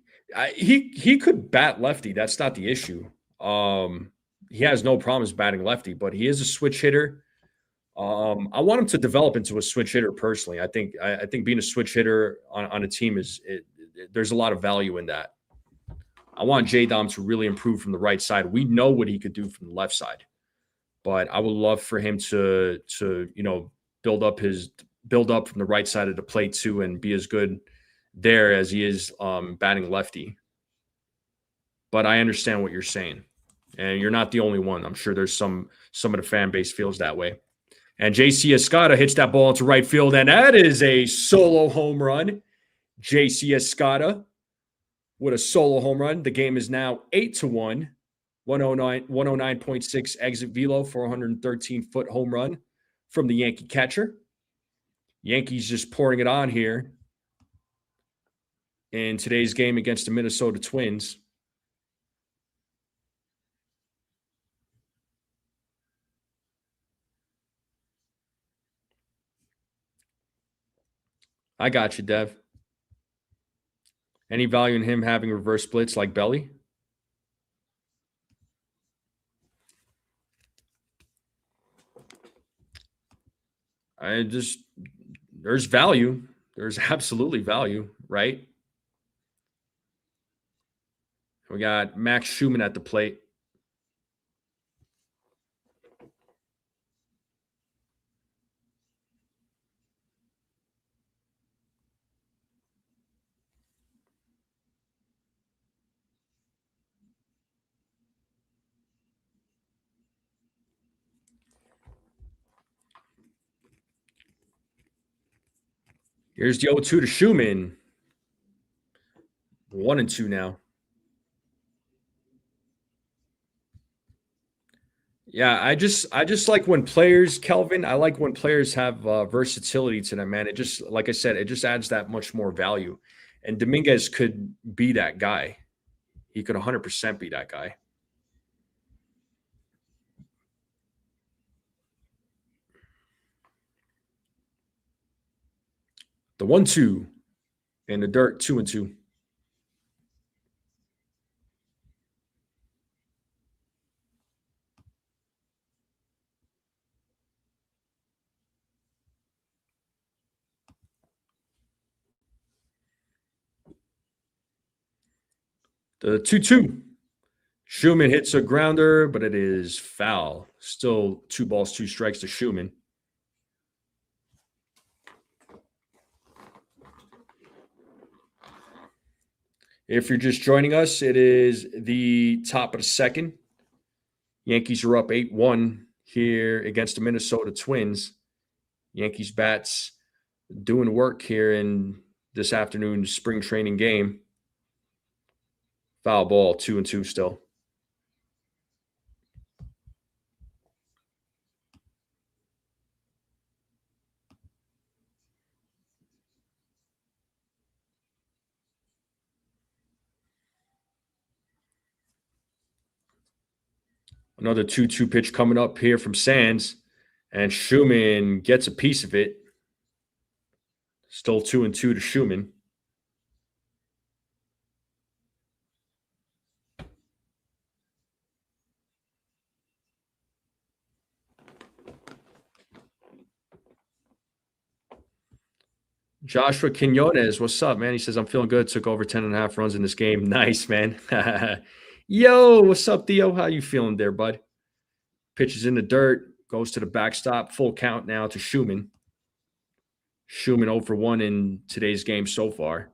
He could bat lefty. That's not the issue. He has no problems batting lefty, but he is a switch hitter. I want him to develop into a switch hitter personally. I think being a switch hitter on a team there's a lot of value in that. I want J Dom to really improve from the right side. We know what he could do from the left side, but I would love for him to build up from the right side of the plate too, and be as good there as he is batting lefty. But I understand what you're saying, and you're not the only one. I'm sure there's some of the fan base feels that way. And JC Escarra hits that ball into right field, and that is a solo home run. JC Escarra with a solo home run. The game is now 8-1. 109.6 exit velo, 413-foot home run from the Yankee catcher. Yankees just pouring it on here in today's game against the Minnesota Twins. I got you, Dev. Any value in him having reverse splits like Belly? There's value. There's absolutely value, right? We got Max Schumann at the plate. Here's the 0-2 to Schumann. 1-2 now. Yeah, I just like when players, Kelvin, I like when players have versatility to them, man. It just, like I said, it just adds that much more value. And Dominguez could be that guy. He could 100% be that guy. The 1-2 in the dirt, 2-2. The 2-2. Schumann hits a grounder, but it is foul. Still 2 balls, 2 strikes to Schumann. If you're just joining us, it is the top of the second. Yankees are up 8-1 here against the Minnesota Twins. Yankees bats doing work here in this afternoon's spring training game. Foul ball, 2-2 still. Another 2-2 pitch coming up here from Sands, and Schumann gets a piece of it. Still 2-2 to Schumann. Joshua Quinones, what's up, man? He says, I'm feeling good. Took over 10.5 runs in this game. Nice, man. Yo, what's up, Theo? How you feeling there, bud? Pitches in the dirt, goes to the backstop. Full count now to Schumann. Schumann 0 for 1 in today's game so far.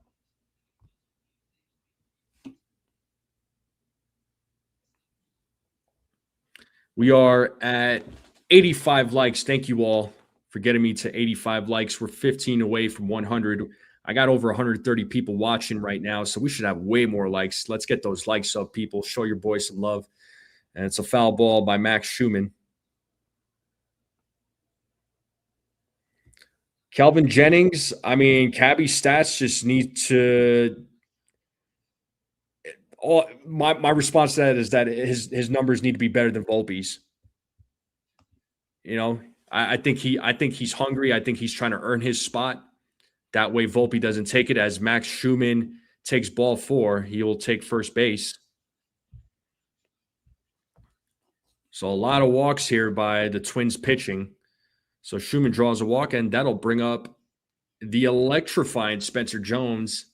We are at 85 likes. Thank you all for getting me to 85 likes. We're 15 away from 100. I got over 130 people watching right now, so we should have way more likes. Let's get those likes up, people. Show your boy some love. And it's a foul ball by Max Schumann. Kelvin Jennings, I mean, Cabby's stats just need to my response to that is that his numbers need to be better than Volpe's. You know, I think he's hungry. I think he's trying to earn his spot. That way Volpe doesn't take it. As Max Schumann takes ball 4, he will take first base. So a lot of walks here by the Twins pitching. So Schumann draws a walk, and that'll bring up the electrifying Spencer Jones.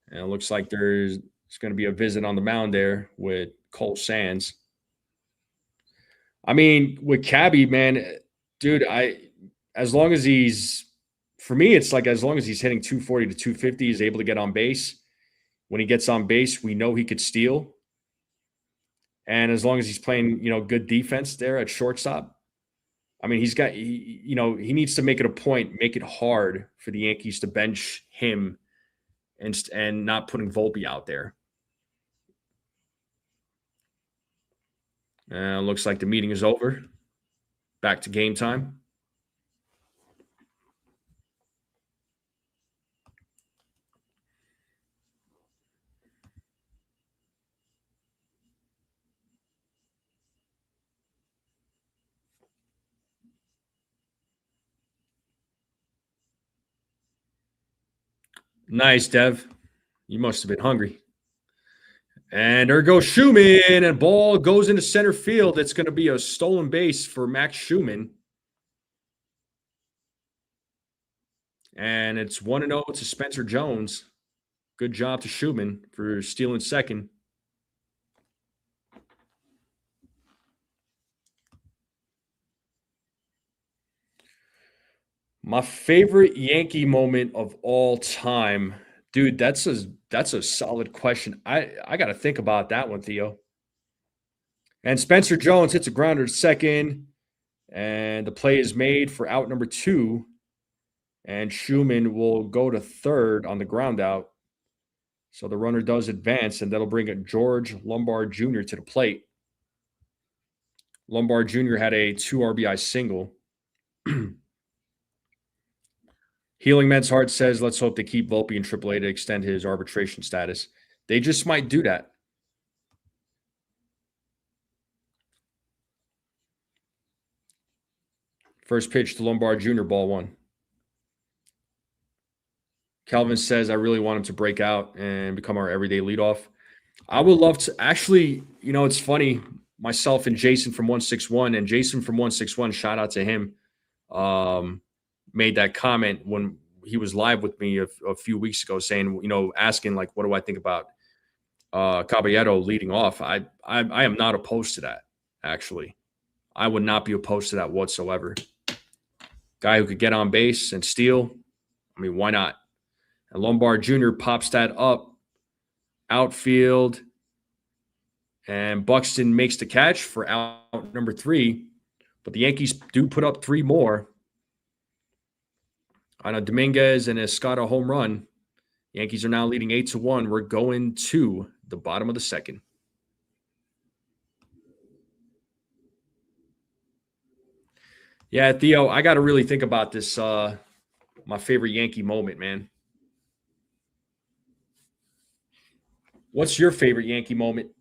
And it looks like there's going to be a visit on the mound there with Cole Sands. I mean, with Cabby, man, dude, as long as he's hitting 240 to 250, he's able to get on base. When he gets on base, we know he could steal. And as long as he's playing, good defense there at shortstop, I mean, he needs to make it a point, make it hard for the Yankees to bench him and not putting Volpe out there. Looks like the meeting is over. Back to game time. Nice, Dev. You must have been hungry. And there goes Schumann, and ball goes into center field. It's going to be a stolen base for Max Schumann. And it's 1-0 to Spencer Jones. Good job to Schumann for stealing second. My favorite Yankee moment of all time. Dude, that's a solid question. I got to think about that one, Theo. And Spencer Jones hits a grounder to second, and the play is made for out number 2. And Schumann will go to third on the ground out. So the runner does advance, and that'll bring George Lombard Jr. to the plate. Lombard Jr. had a 2 RBI single. Healing Men's Heart says, let's hope they keep Volpe in AAA to extend his arbitration status. They just might do that. First pitch to Lombard Jr., ball 1. Calvin says, I really want him to break out and become our everyday leadoff. I would love to. Actually, it's funny. Myself and Jason from 161, and Jason from 161, shout out to him, made that comment when he was live with me a few weeks ago, saying, asking like, what do I think about Caballero leading off? I am not opposed to that. Actually, I would not be opposed to that whatsoever. Guy who could get on base and steal. I mean, why not? And Lombard Jr. pops that up outfield, and Buxton makes the catch for out number 3. But the Yankees do put up 3 more on a Dominguez and Escarra home run. Yankees are now leading 8-1. We're going to the bottom of the second. Yeah, Theo, I got to really think about this. My favorite Yankee moment, man. What's your favorite Yankee moment?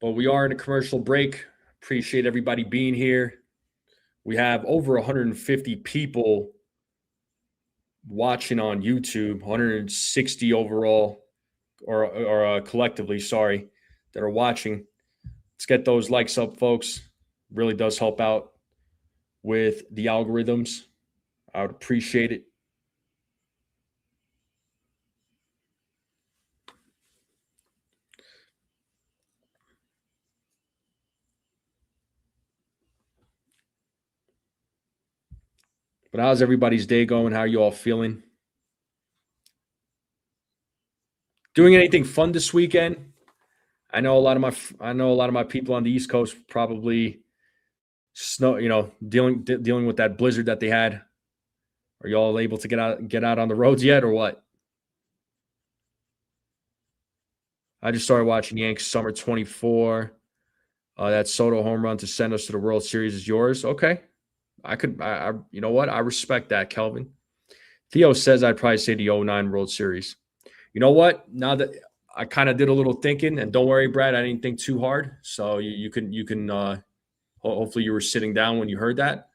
But we are in a commercial break. Appreciate everybody being here. We have over 150 people watching on YouTube, 160 overall, or collectively, sorry, that are watching. Let's get those likes up, folks. Really does help out with the algorithms. I would appreciate it. But how's everybody's day going? How are you all feeling? Doing anything fun this weekend? I know a lot of my people on the East Coast probably dealing with that blizzard that they had. Are y'all able to get out on the roads yet, or what? I just started watching Yanks Summer 24. That Soto home run to send us to the World Series is yours. Okay, you know what? I respect that, Kelvin. Theo says I'd probably say the 09 World Series. You know what? Now that I kind of did a little thinking, and don't worry, Brad, I didn't think too hard. So you can hopefully you were sitting down when you heard that.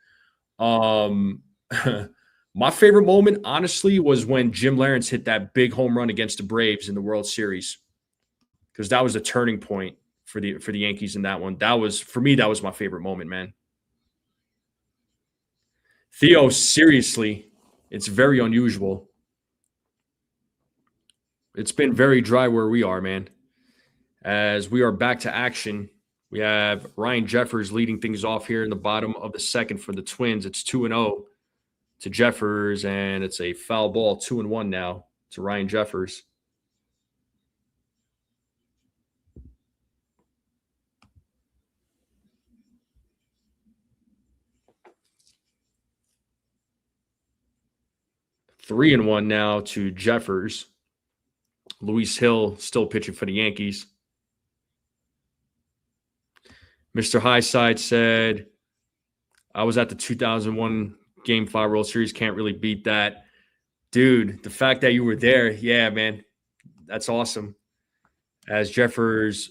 My favorite moment, honestly, was when Jim Lawrence hit that big home run against the Braves in the World Series, because that was a turning point for the Yankees in that one. That was, for me, that was my favorite moment, man. Theo, seriously, it's very unusual. It's been very dry where we are, man. As we are back to action, we have Ryan Jeffers leading things off here in the bottom of the second for the Twins. It's 2-0 to Jeffers, and it's a foul ball, 2-1 now to Ryan Jeffers. 3-1 now to Jeffers. Luis Hill still pitching for the Yankees. Mr. Highside said, I was at the 2001 Game 5 World Series. Can't really beat that. Dude, the fact that you were there, yeah, man, that's awesome. As Jeffers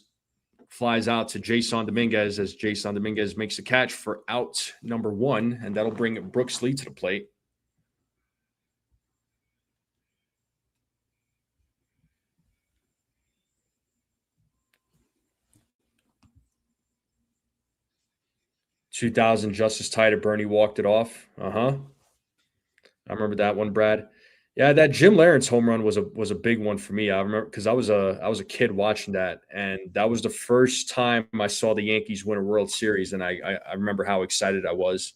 flies out to Jason Dominguez, as Jason Dominguez makes a catch for out number 1, and that'll bring Brooks Lee to the plate. (2000) Justice tied it. Bernie walked it off. I remember that one, Brad. Yeah, that Jim Lawrence home run was a big one for me. I remember because I was a kid watching that, and that was the first time I saw the Yankees win a World Series, and I remember how excited I was.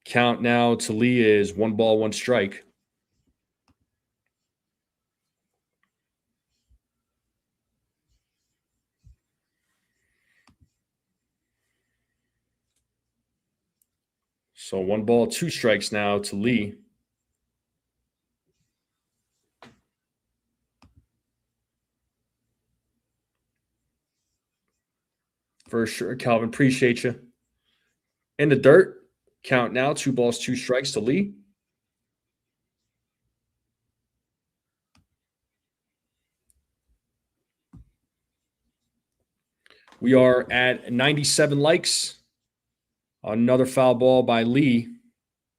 Count now to Lee is 1 ball, 1 strike. So 1 ball, 2 strikes now to Lee. For sure, Calvin. Appreciate you. In the dirt, count now 2 balls, 2 strikes to Lee. We are at 97 likes. Another foul ball by Lee.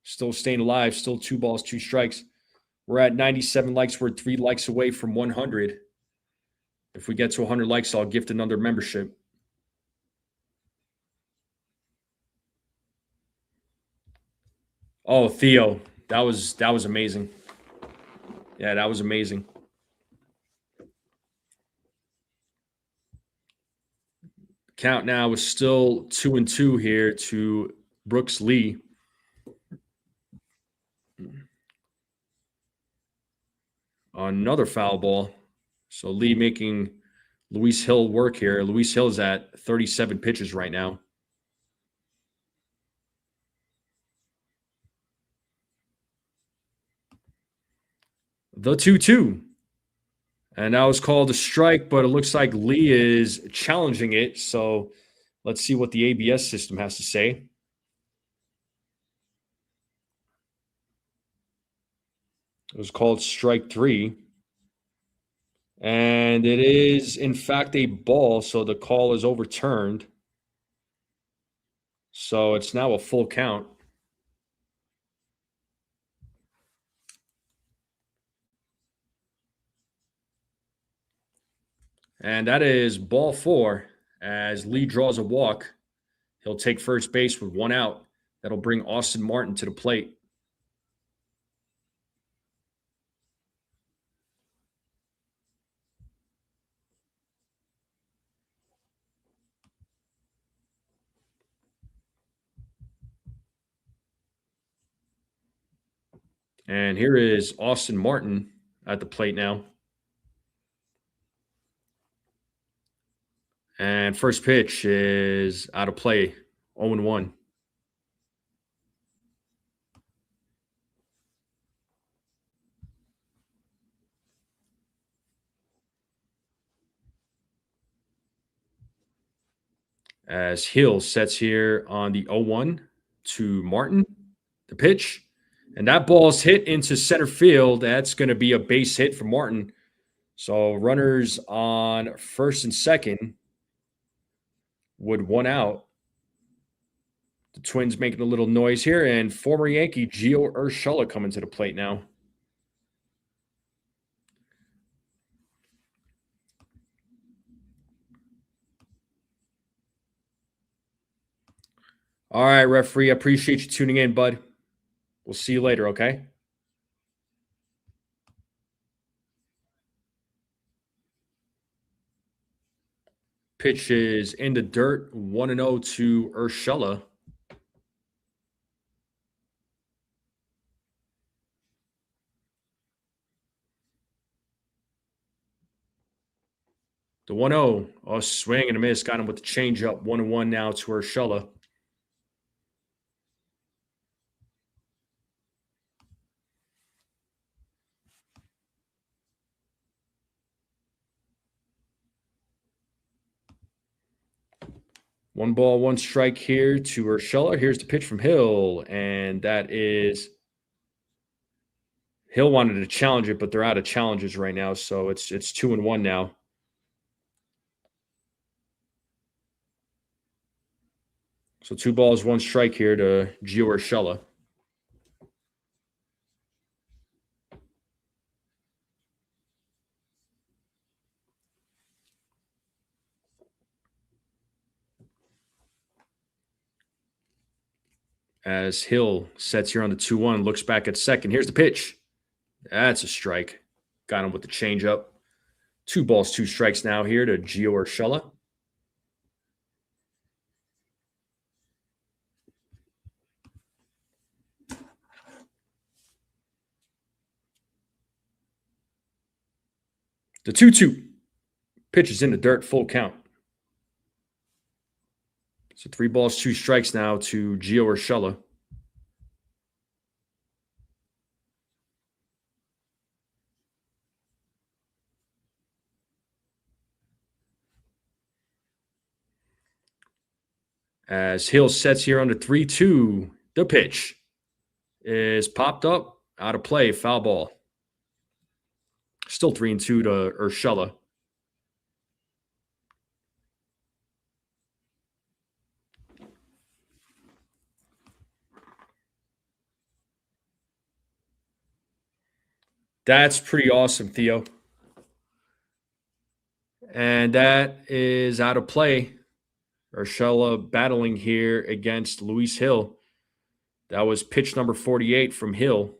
Still staying alive. Still 2 balls, 2 strikes. We're at 97 likes. We're 3 likes away from 100. If we get to 100 likes, I'll gift another membership. Oh, Theo, that was amazing. Yeah, that was amazing. Count now is still 2-2 here to Brooks Lee. Another foul ball. So Lee making Luis Hill work here. Luis Hill is at 37 pitches right now. The 2-2. And that was called a strike, but it looks like Lee is challenging it. So let's see what the ABS system has to say. It was called strike 3. And it is, in fact, a ball, so the call is overturned. So it's now a full count. And that is ball 4 as Lee draws a walk. He'll take first base with 1 out. That'll bring Austin Martin to the plate. And here is Austin Martin at the plate now. And first pitch is out of play, 0-1. As Hill sets here on the 0-1 to Martin, the pitch. And that ball's hit into center field. That's going to be a base hit for Martin. So runners on first and second with 1 out. The Twins making a little noise here, and former Yankee Gio Urshela coming to the plate now. All right, referee, I appreciate you tuning in, bud. We'll see you later, okay? Pitch is in the dirt, 1-0 to Urshela. The 1-0, a swing and a miss, got him with the changeup. 1-1 now to Urshela. One ball, one strike here to Urshela. Here's the pitch from Hill, and that is Hill wanted to challenge it, but they're out of challenges right now, so it's 2-1 now. So 2 balls, 1 strike here to Gio Urshela. As Hill sets here on the 2-1, looks back at second. Here's the pitch. That's a strike. Got him with the changeup. 2 balls, 2 strikes now here to Gio Urshela. The 2-2. Pitch is in the dirt, full count. So 3 balls, 2 strikes now to Gio Urshela. As Hill sets here on the 3-2, the pitch is popped up, out of play, foul ball. Still 3-2 to Urshela. That's pretty awesome, Theo. And that is out of play. Urshela battling here against Luis Hill. That was pitch number 48 from Hill.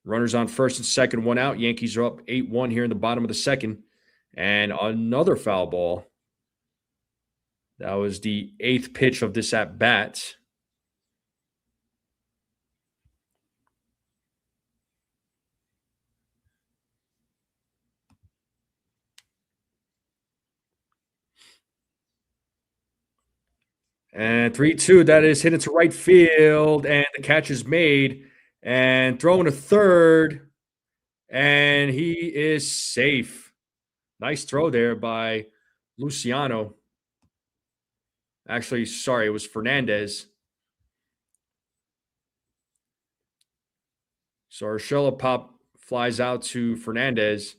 Runners on first and second, 1 out. Yankees are up 8-1 here in the bottom of the second. And another foul ball. That was the 8th pitch of this at bat. And 3-2, that is hit into right field, and the catch is made. And throwing a third, and he is safe. Nice throw there by Luciano. Actually, sorry, it was Fernandez. So Urshela pop flies out to Fernandez.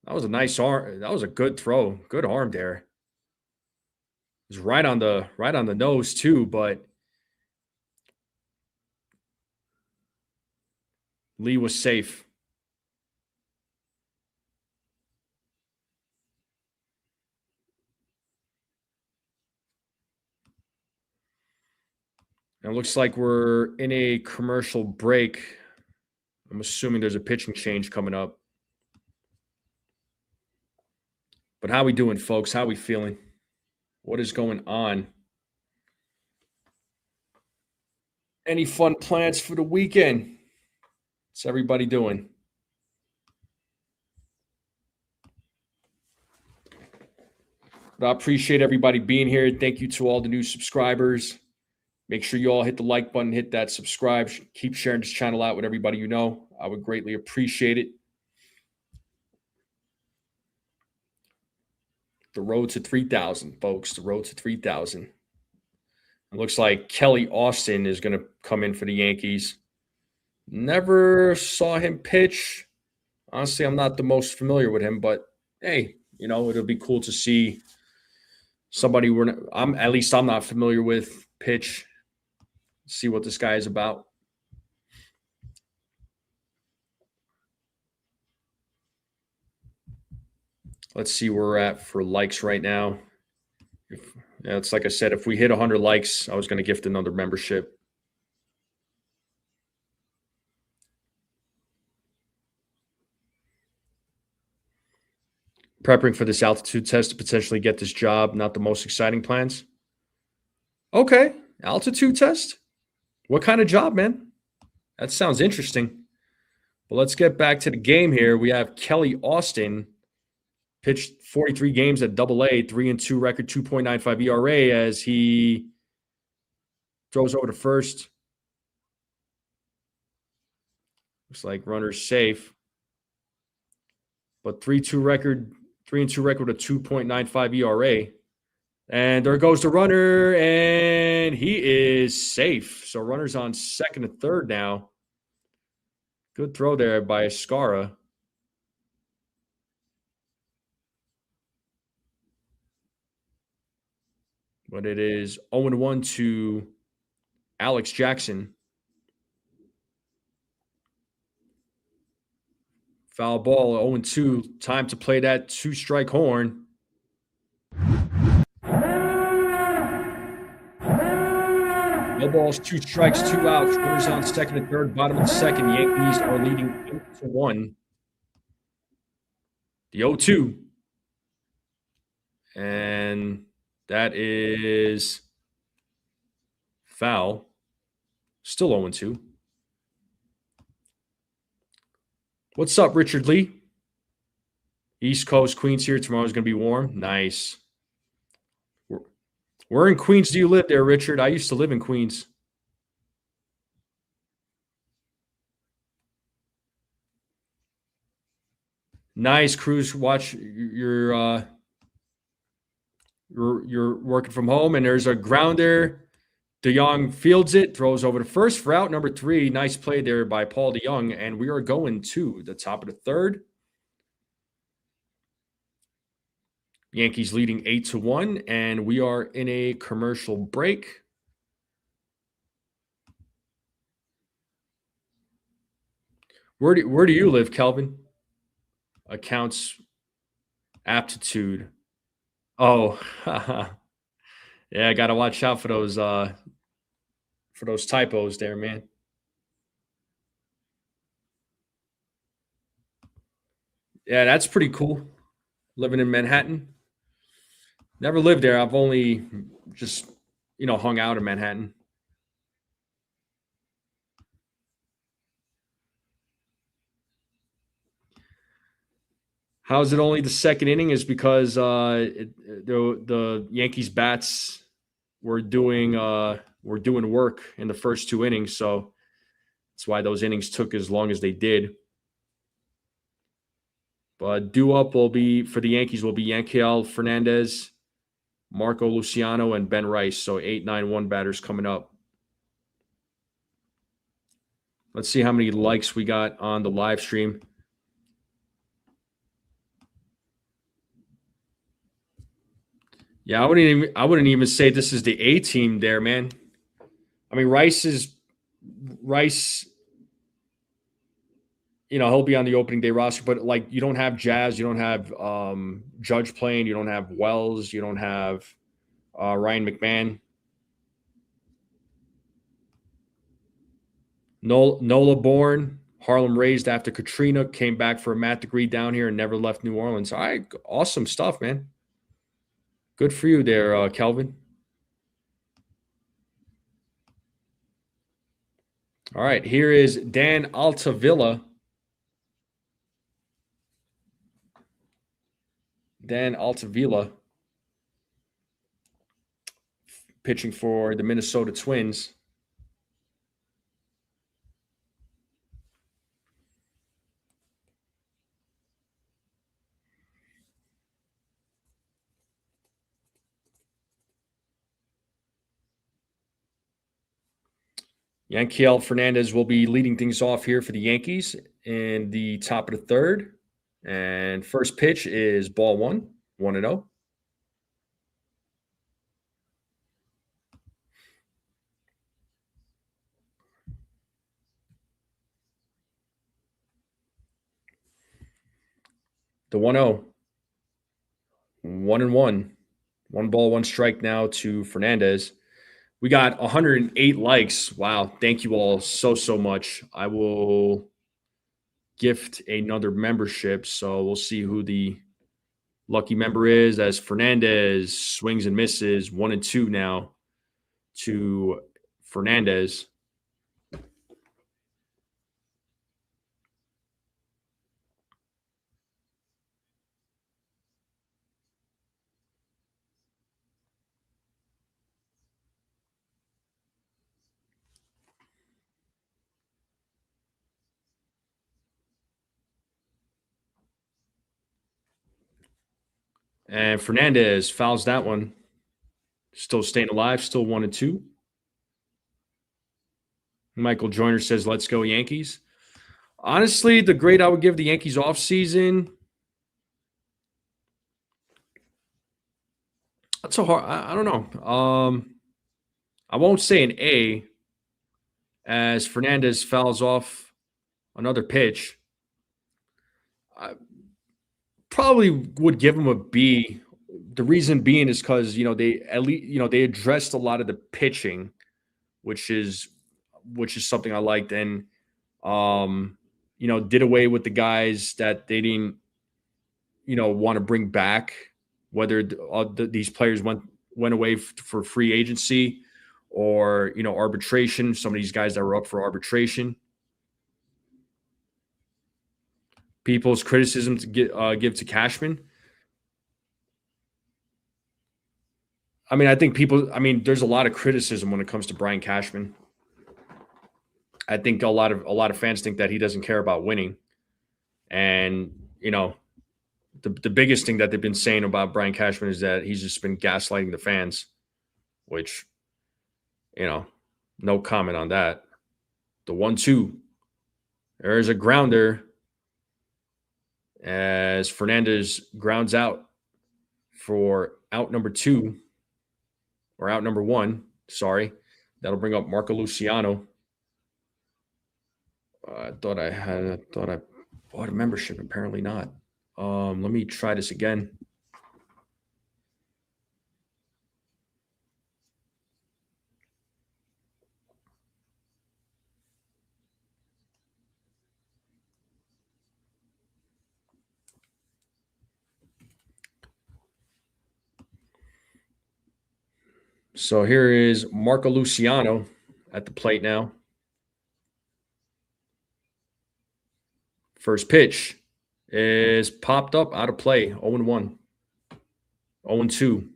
That was a nice arm. That was a good throw. Good arm there. It was right on the nose too, but Lee was safe. And it looks like we're in a commercial break. I'm assuming there's a pitching change coming up. But how we doing, folks? How we feeling? What is going on? Any fun plans for the weekend? What's everybody doing? But I appreciate everybody being here. Thank you to all the new subscribers. Make sure you all hit the like button, hit that subscribe. Keep sharing this channel out with everybody you know. I would greatly appreciate it. The road to 3,000, folks. The road to 3,000. It looks like Kelly Austin is going to come in for the Yankees. Never saw him pitch. Honestly, I'm not the most familiar with him, but hey, it'll be cool to see somebody I'm not familiar with pitch. See what this guy is about. Let's see where we're at for likes right now. It's like I said, if we hit 100 likes, I was going to gift another membership. Prepping for this altitude test to potentially get this job. Not the most exciting plans. Okay, altitude test. What kind of job, man? That sounds interesting. But let's get back to the game here. We have Kelly Austin, pitched 43 games at Double-A, 3-2 record, 2.95 ERA as he throws over to first. Looks like runner's safe. But 3-2 record with a 2.95 ERA. And there goes the runner, and he is safe. So runner's on second and third now. Good throw there by Escarra. But it is 0-1 to Alex Jackson. Foul ball, 0-2. Time to play that two-strike horn. No balls, 2 strikes, 2 outs. Runners on second and third, bottom of the second. Yankees are leading 8-1. The 0-2. And that is foul. Still 0-2. What's up, Richard Lee? East Coast, Queens here. Tomorrow's going to be warm. Nice. Where in Queens do you live there, Richard? I used to live in Queens. Nice, Cruz. Watch, you're working from home, and there's a grounder. DeYoung fields it, throws over to first for out number 3. Nice play there by Paul DeYoung, and we are going to the top of the third. Yankees leading 8-1, and we are in a commercial break. Where do you live, Kelvin? Accounts aptitude. Oh, yeah, I got to watch out for those typos there, man. Yeah, that's pretty cool. Living in Manhattan. Never lived there. I've only just, hung out in Manhattan. How is it only the second inning? Is because the Yankees bats were doing work in the first 2 innings, so that's why those innings took as long as they did. But due up will be for the Yankees will be Yariel Fernandez, Marco Luciano, and Ben Rice. So 8-9-1 batters coming up. Let's see how many likes we got on the live stream. Yeah, I wouldn't even say this is the A team there, man. I mean, Rice. He'll be on the opening day roster, but like you don't have Jazz, you don't have Judge playing, you don't have Wells, you don't have Ryan McMahon. Nola Bourne, Harlem raised after Katrina, came back for a math degree down here and never left New Orleans. All right, awesome stuff, man. Good for you there, Kelvin. All right, here is Dan Altavilla. Dan Altavilla pitching for the Minnesota Twins. Yanquiel Fernandez will be leading things off here for the Yankees in the top of the third. And first pitch is ball 1-0. The 1-0. 1-1. 1-1 now to Fernandez. We got 108 likes. Wow. Thank you all so much. I will gift another membership. So we'll see who the lucky member is as Fernandez swings and misses 1-2 now to Fernandez. And Fernandez fouls that one. Still staying alive, still 1-2. Michael Joyner says, let's go Yankees. Honestly, the grade I would give the Yankees offseason, that's so hard. I don't know. I won't say an A as Fernandez fouls off another pitch. I probably would give him a B. The reason being is because they at least they addressed a lot of the pitching, which is something I liked, and did away with the guys that they didn't want to bring back, whether these players went away for free agency or arbitration. Some of these guys that were up for arbitration. People's criticism to give to Cashman. I mean, I think there's a lot of criticism when it comes to Brian Cashman. I think a lot of fans think that he doesn't care about winning, and the biggest thing that they've been saying about Brian Cashman is that he's just been gaslighting the fans, which no comment on that. The 1-2, there's a grounder as Fernandez grounds out for out number 2 or out number 1. Sorry, that'll bring up Marco Luciano. I thought I bought a membership. Apparently not. Let me try this again. So here is Marco Luciano at the plate now. First pitch is popped up out of play. 0-1. 0-2.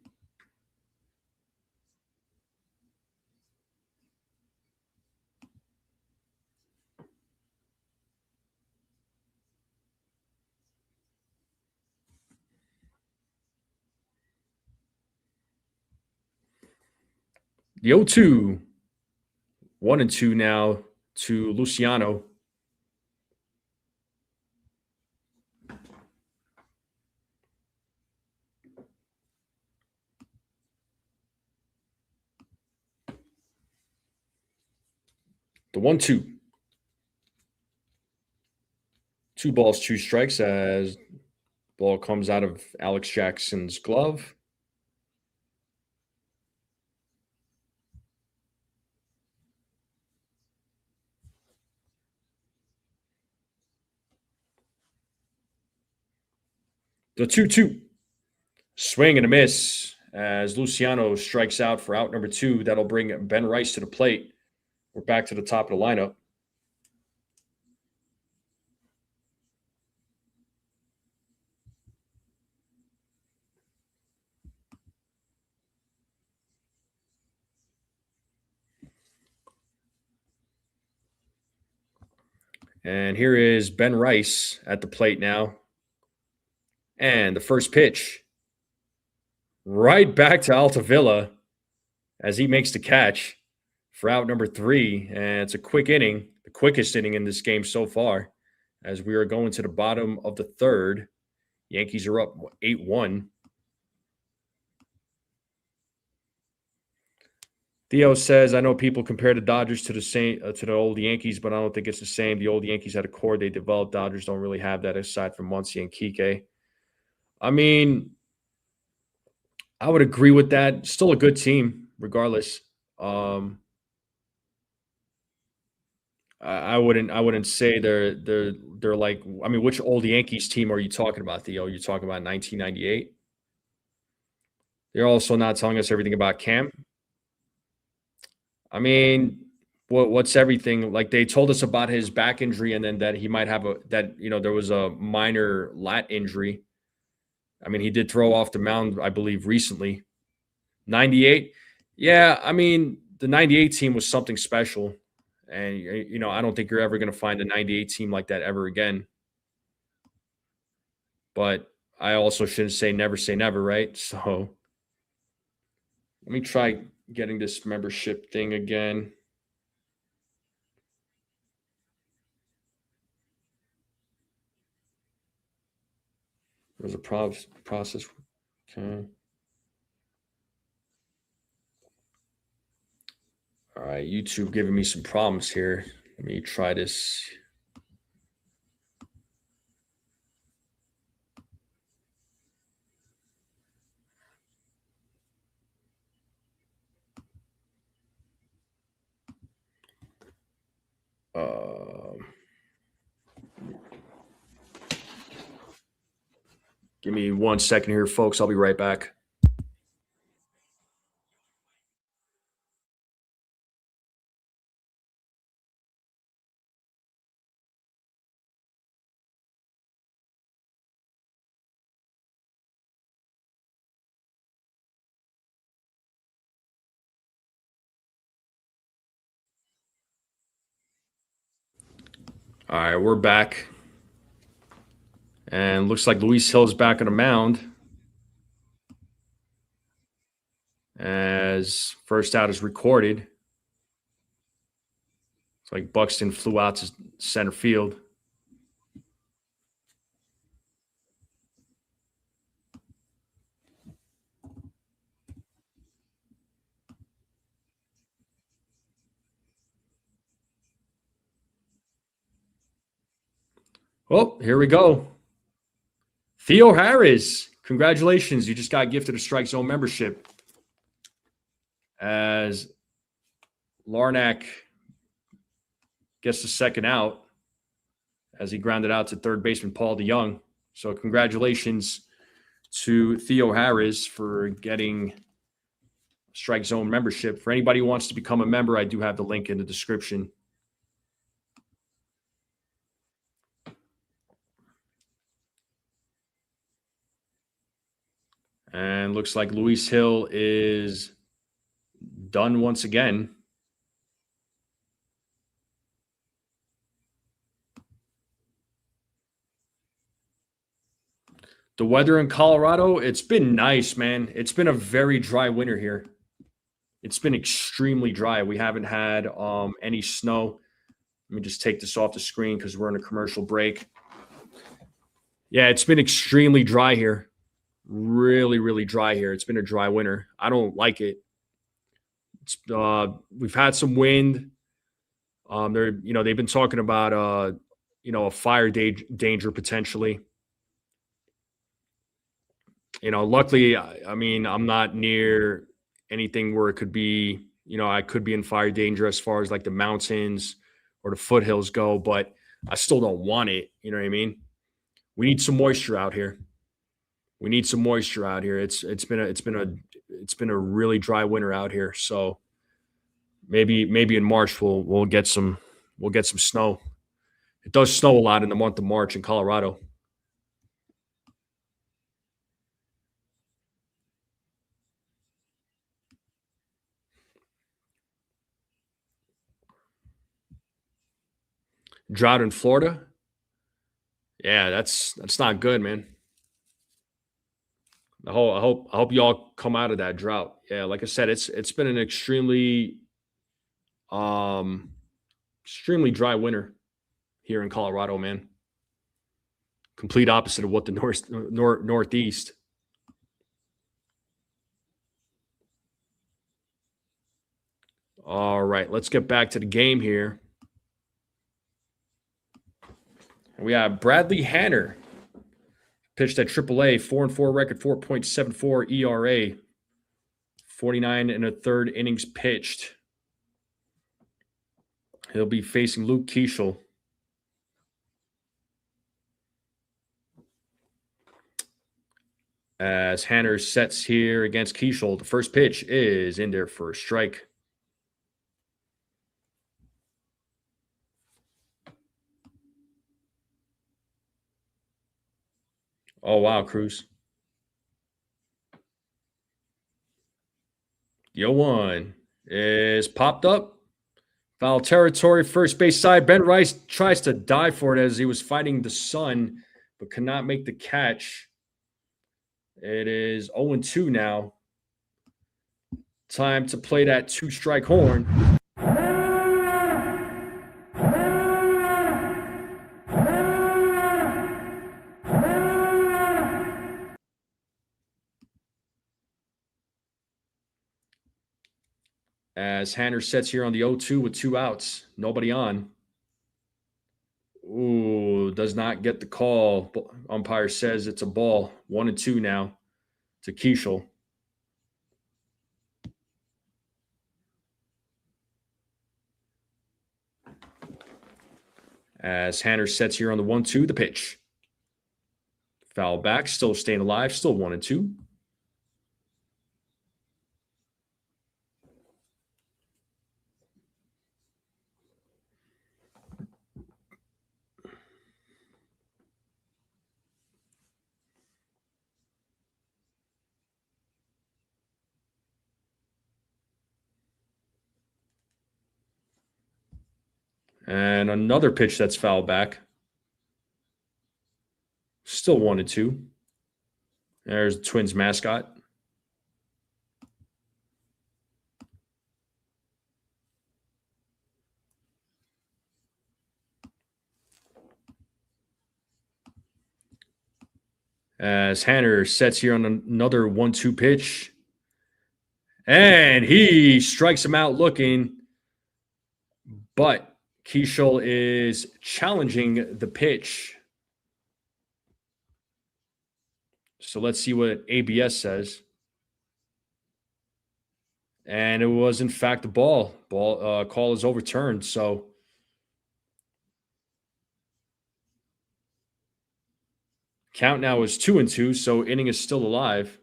The 0-2. 1-2 now to Luciano. The 1-2. 2 balls, 2 strikes as ball comes out of Alex Jackson's glove. The 2-2. Swing and a miss as Luciano strikes out for out number 2. That'll bring Ben Rice to the plate. We're back to the top of the lineup. And here is Ben Rice at the plate now. And the first pitch. Right back to Altavilla as he makes the catch for out number 3. And it's a quick inning, the quickest inning in this game so far, as we are going to the bottom of the 3rd. Yankees are up 8-1. Theo says, I know people compare the Dodgers to the old Yankees, but I don't think it's the same. The old Yankees had a core they developed. Dodgers don't really have that aside from Muncy and Kike. I mean, I would agree with that. Still a good team, regardless. I wouldn't say they're like. I mean, which old Yankees team are you talking about, Theo? You're talking about 1998. They're also not telling us everything about Cam. I mean, what's everything? Like they told us about his back injury, and then that he might have there was a minor lat injury. I mean, he did throw off the mound, I believe, recently. 98, yeah. I mean, the 98 team was something special, and I don't think you're ever going to find a 98 team like that ever again. But I also shouldn't say never, right? So let me try getting this membership thing again. There's a process. Okay. All right, YouTube giving me some problems here. Let me try this. Give me 1 second here, folks. I'll be right back. All right, we're back. And looks like Luis Hill is back on the mound. As first out is recorded. It's like Buxton flew out to center field. Oh, here we go. Theo Harris, congratulations. You just got gifted a Strike Zone membership. As Larnack gets the second out as he grounded out to third baseman Paul DeYoung. So congratulations to Theo Harris for getting Strike Zone membership. For anybody who wants to become a member, I do have the link in the description. And looks like Luis Hill is done once again. The weather in Colorado, it's been nice, man. It's been a very dry winter here. It's been extremely dry. We haven't had any snow. Let me just take this off the screen because we're in a commercial break. Yeah, it's been extremely dry here. Really, really dry here. It's been a dry winter. I don't like it. We've had some wind. They've been talking about a fire danger potentially. Luckily, I mean, I'm not near anything where it could be, I could be in fire danger as far as like the mountains or the foothills go, but I still don't want it. You know what I mean? We need some moisture out here. We need some moisture out here. It's been a really dry winter out here. So maybe in March we'll get some snow. It does snow a lot in the month of March in Colorado. Drought in Florida. Yeah, that's not good, man. I hope y'all come out of that drought. Yeah, like I said, it's been an um extremely dry winter here in Colorado, man. Complete opposite of what the northeast. All right, let's get back to the game here. We have Bradley Hanner, pitched at AAA, 4-4 record, 4.74 ERA, 49 and a third innings pitched. He'll be facing Luke Keeschel. As Hanner sets here against Keeschel, the first pitch is in there for a strike. Oh, wow, Cruz. 0-1 is popped up. Foul territory, first base side. Ben Rice tries to dive for it as he was fighting the sun, but could not make the catch. It is 0-2 now. Time to play that two-strike horn. As Hanner sets here on the 0-2 with 2 outs. Nobody on. Ooh, does not get the call. Umpire says it's a ball. 1-2 now to Keeschel. As Hanner sets here on the 1-2, the pitch. Foul back, still staying alive, still 1-2. And another pitch that's foul back. Still 1-2. There's the Twins mascot. As Hanner sets here on another 1-2 pitch. And he strikes him out looking. But Keeschel is challenging the pitch. So let's see what ABS says. And it was, in fact, a ball. Call is overturned. So count now is 2-2. So inning is still alive.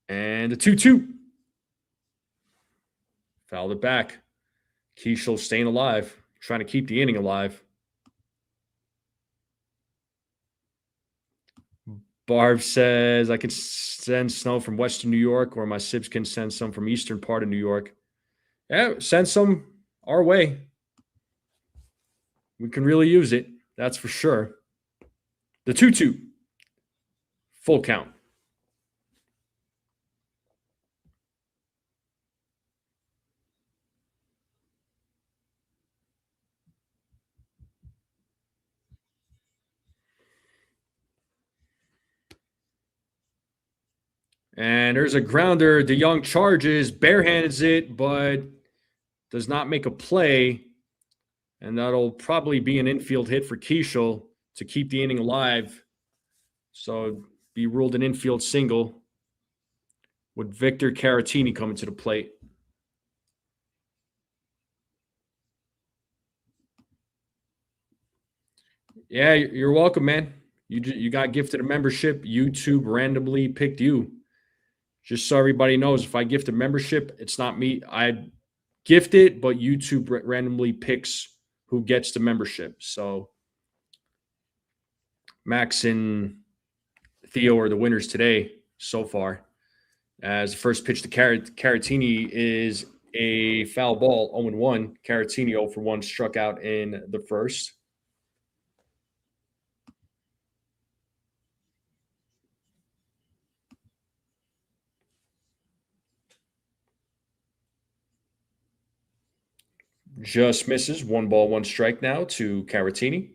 And the 2-2. Fouled it back. Keeschel staying alive, trying to keep the inning alive. Barb says, I can send snow from Western New York, or my Sibs can send some from Eastern part of New York. Yeah, send some our way. We can really use it. That's for sure. The 2-2. Full count. And there's a grounder. DeYoung charges, barehands it, but does not make a play. And that'll probably be an infield hit for Keishel to keep the inning alive. So be ruled an infield single with Victor Caratini coming to the plate. Yeah, you're welcome, man. You got gifted a membership. YouTube randomly picked you. Just so everybody knows, if I gift a membership, it's not me. I gift it, but YouTube randomly picks who gets the membership. So Max and Theo are the winners today so far. As the first pitch to Caratini is a foul ball, 0-1. Caratini 0 for 1, struck out in the first. Just misses. 1 ball, 1 strike now to Caratini.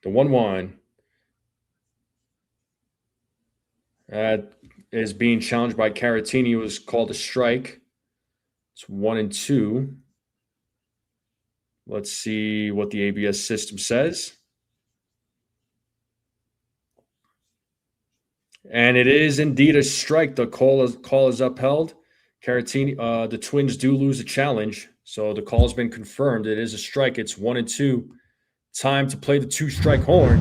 The 1-1 is being challenged by Caratini. It was called a strike. It's 1-2. Let's see what the ABS system says. And it is indeed a strike. The call is upheld. Caratini, the Twins do lose a challenge, so the call has been confirmed. It is a strike. It's 1-2. Time to play the 2-strike horn.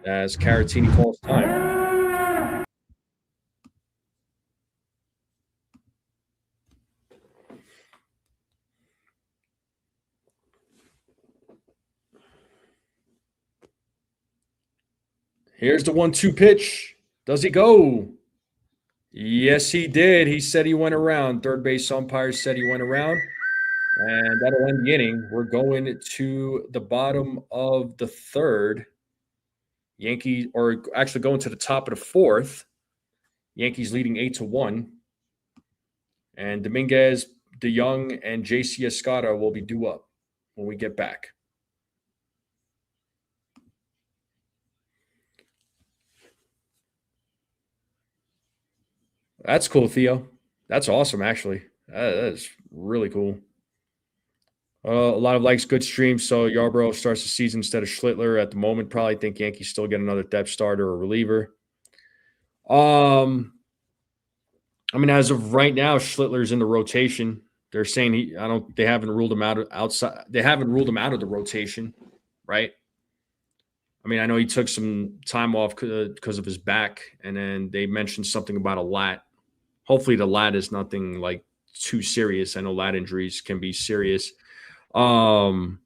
As Caratini calls time. Here's the 1-2 pitch. Does he go? Yes, he did. He said he went around. Third base umpire said he went around. And that'll end the inning. We're going to the bottom of the third. Yankees, or actually going to the top of the fourth. Yankees leading 8-1. And Dominguez, DeYoung, and JC Escarra will be due up when we get back. That's cool, Theo. That's awesome, actually. That is really cool. A lot of likes, good stream. So Yarbrough starts the season instead of Schlittler at the moment. Probably think Yankees still get another depth starter or reliever. I mean, as of right now, Schlittler's in the rotation. They're saying they haven't ruled him out outside. They haven't ruled him out of the rotation, right? I mean, I know he took some time off because of his back, and then they mentioned something about a lat. Hopefully, the lat is nothing like too serious. I know lat injuries can be serious. Do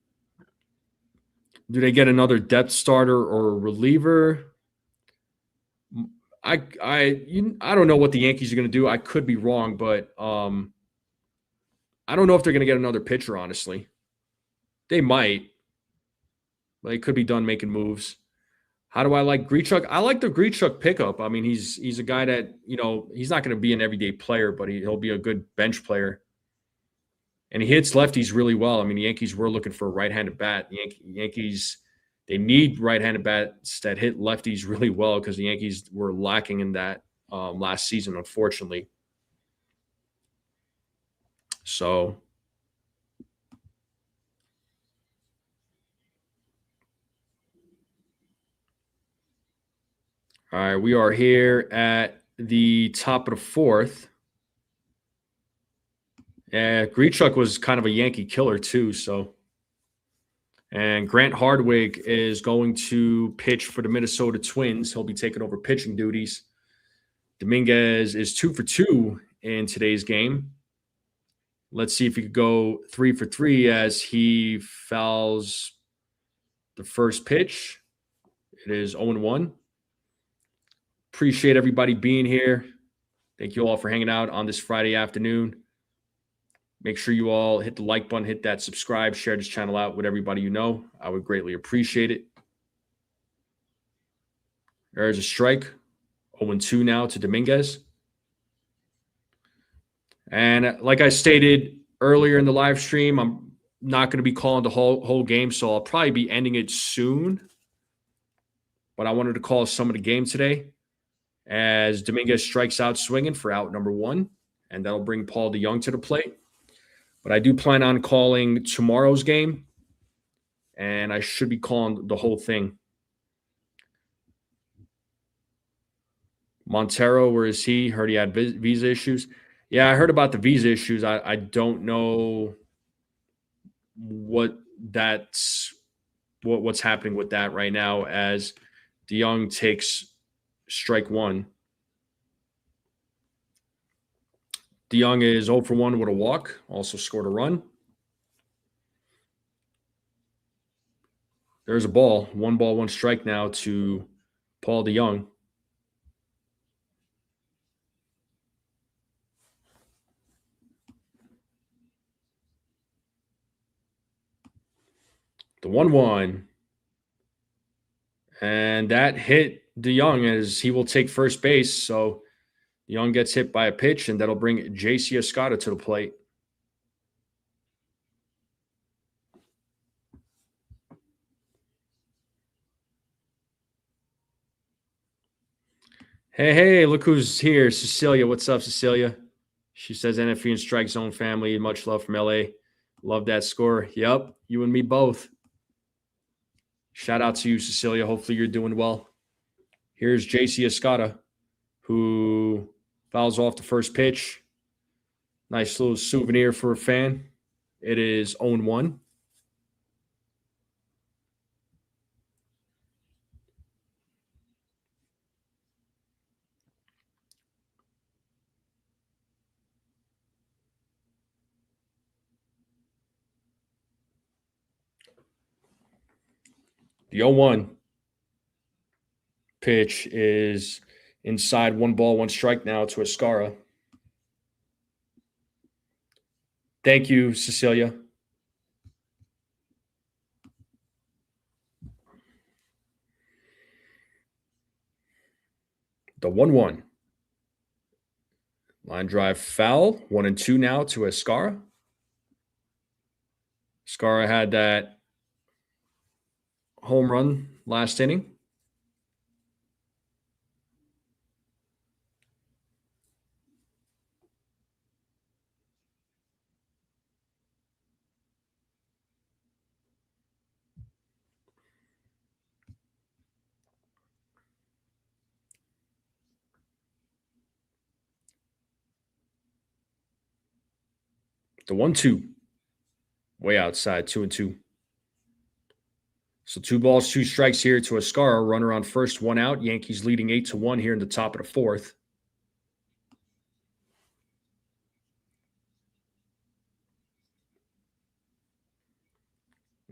they get another depth starter or a reliever? I don't know what the Yankees are going to do. I could be wrong, but I don't know if they're going to get another pitcher, honestly. They might. But they could be done making moves. How do I like Grichuk? I like the Grichuk pickup. I mean, he's a guy that, he's not going to be an everyday player, but he'll be a good bench player. And he hits lefties really well. I mean, the Yankees were looking for a right-handed bat. The Yankees, they need right-handed bats that hit lefties really well because the Yankees were lacking in that last season, unfortunately. So, all right, we are here at the top of the fourth. Yeah, Grichuk was kind of a Yankee killer too. So, and Grant Hardwick is going to pitch for the Minnesota Twins. He'll be taking over pitching duties. Dominguez is 2 for 2 in today's game. Let's see if he could go 3 for 3 as he fouls the first pitch. It is 0-1. Appreciate everybody being here. Thank you all for hanging out on this Friday afternoon. Make sure you all hit the like button, hit that subscribe, share this channel out with everybody you know. I would greatly appreciate it. There's a strike. 0-2 now to Dominguez. And like I stated earlier in the live stream, I'm not going to be calling the whole game, so I'll probably be ending it soon. But I wanted to call some of the game today as Dominguez strikes out swinging for out number 1, and that'll bring Paul DeJong to the plate. But I do plan on calling tomorrow's game, and I should be calling the whole thing. Montero, where is he? Heard he had visa issues. Yeah, I heard about the visa issues. I don't know what's happening with that right now as DeJong takes strike 1. DeJong is 0 for 1 with a walk, also scored a run. There's a ball. 1 ball, 1 strike now to Paul DeJong. The 1-1. And that hit DeJong as he will take first base. So DeJong gets hit by a pitch, and that'll bring J.C. Escarra to the plate. Hey, look who's here. Cecilia. What's up, Cecilia? She says NFE and Strike Zone family. Much love from LA. Love that score. Yep, you and me both. Shout out to you, Cecilia. Hopefully you're doing well. Here's J.C. Escarra, who fouls off the first pitch. Nice little souvenir for a fan. It is 0-1. The 0-1 pitch is inside, 1 ball, 1 strike now to Escarra. Thank you, Cecilia. The 1-1. Line drive foul. 1-2 now to Escarra. Escarra had that home run last inning. The 1-2. Way outside, 2-2. So 2 balls, 2 strikes here to Escarra. Runner on first, 1 out. Yankees leading 8-1 here in the top of the 4th.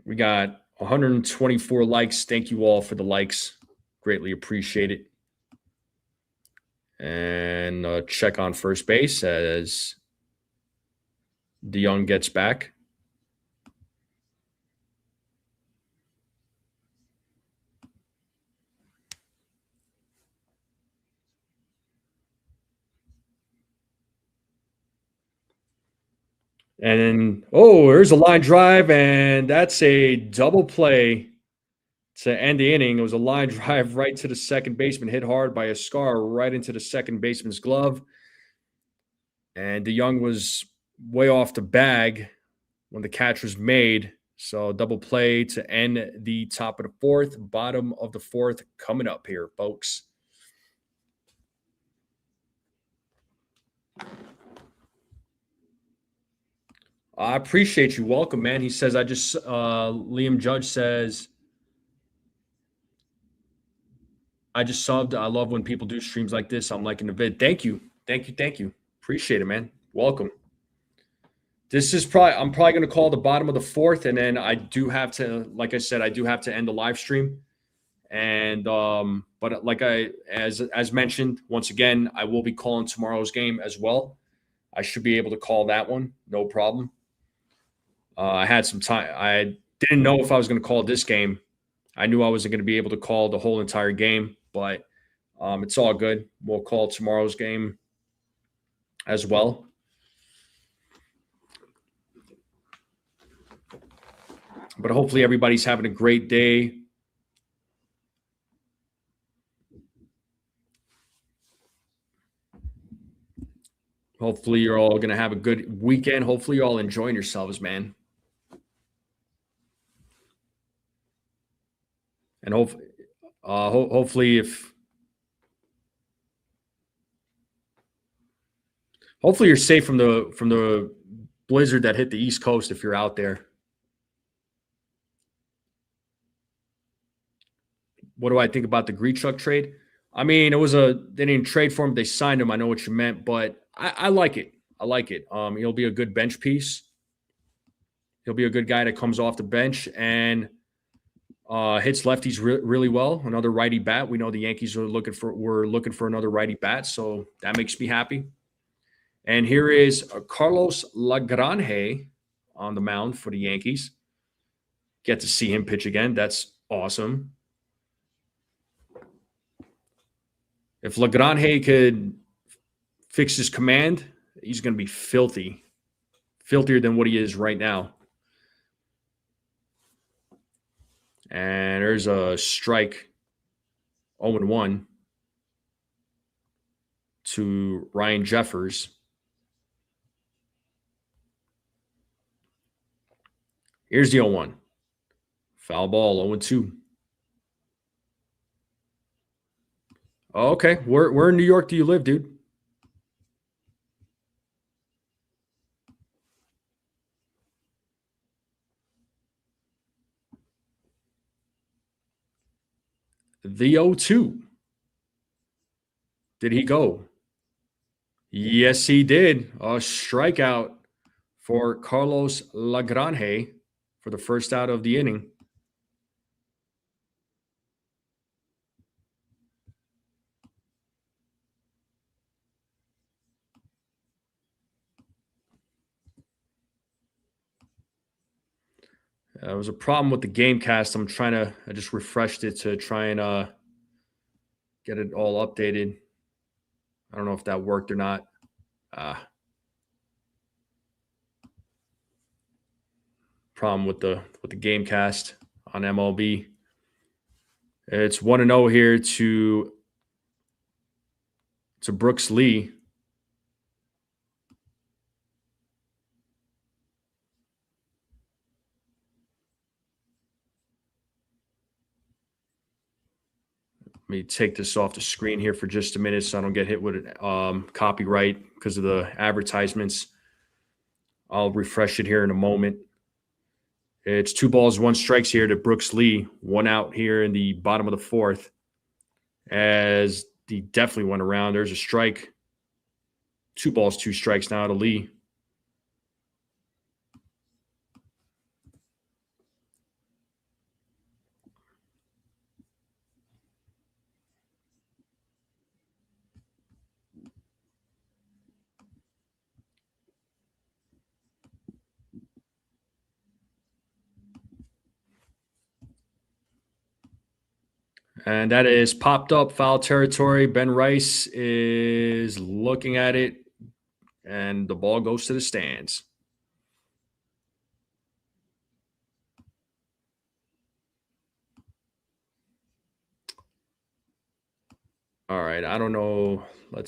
We got 124 likes. Thank you all for the likes. Greatly appreciate it. And check on first base as DeJong gets back. And then, there's a line drive, and that's a double play to end the inning. It was a line drive right to the second baseman, hit hard by Escarra right into the second baseman's glove. And DeJong was way off the bag when the catch was made. So double play to end the top of the 4th, bottom of the 4th coming up here, folks. I appreciate you. Welcome, man. He says, Liam Judge says, I just subbed. I love when people do streams like this. I'm liking the vid. Thank you. Appreciate it, man. Welcome. This is probably I'm probably going to call the bottom of the fourth, and then I do have to, like I said, I do have to end the live stream. And but like I as mentioned, once again, I will be calling tomorrow's game as well. I should be able to call that one, no problem. I had some time. I didn't know if I was going to call this game. I knew I wasn't going to be able to call the whole entire game, but it's all good. We'll call tomorrow's game as well. But hopefully everybody's having a great day. Hopefully you're all going to have a good weekend. Hopefully you're all enjoying yourselves, man. And hopefully hopefully you're safe from the blizzard that hit the East Coast if you're out there. What do I think about the Grichuk trade? I mean, they didn't trade for him. They signed him. I know what you meant, but I like it. I like it. He'll be a good bench piece. He'll be a good guy that comes off the bench and hits lefties really well. Another righty bat. We know the Yankees were looking for another righty bat, so that makes me happy. And here is Carlos Lagrange on the mound for the Yankees. Get to see him pitch again. That's awesome. If Lagrange could fix his command, he's going to be filthy. Filthier than what he is right now. And there's a strike 0-1 to Ryan Jeffers. Here's the 0-1. Foul ball, 0-2. Oh, okay. Where in New York do you live, dude? The 0-2. Did he go? Yes, he did. A strikeout for Carlos Lagrange for the first out of the inning. There was a problem with the game cast. I just refreshed it to try and get it all updated. I don't know if that worked or not. Problem with the game cast on MLB. It's 1-0 here to Brooks Lee. Let me take this off the screen here for just a minute so I don't get hit with copyright because of the advertisements. I'll refresh it here in a moment. It's 2 balls, 1 strikes here to Brooks Lee. 1 out here in the bottom of the fourth. As he definitely went around. There's a strike. 2 balls, 2 strikes now to Lee. And that is popped up foul territory. Ben Rice is looking at it, and the ball goes to the stands. All right, I don't know. I'm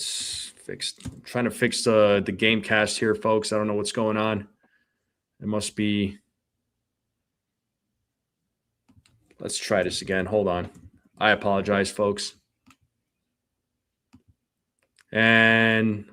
trying to fix the game cast here, folks. I don't know what's going on. It must be. Let's try this again. Hold on. I apologize, folks. And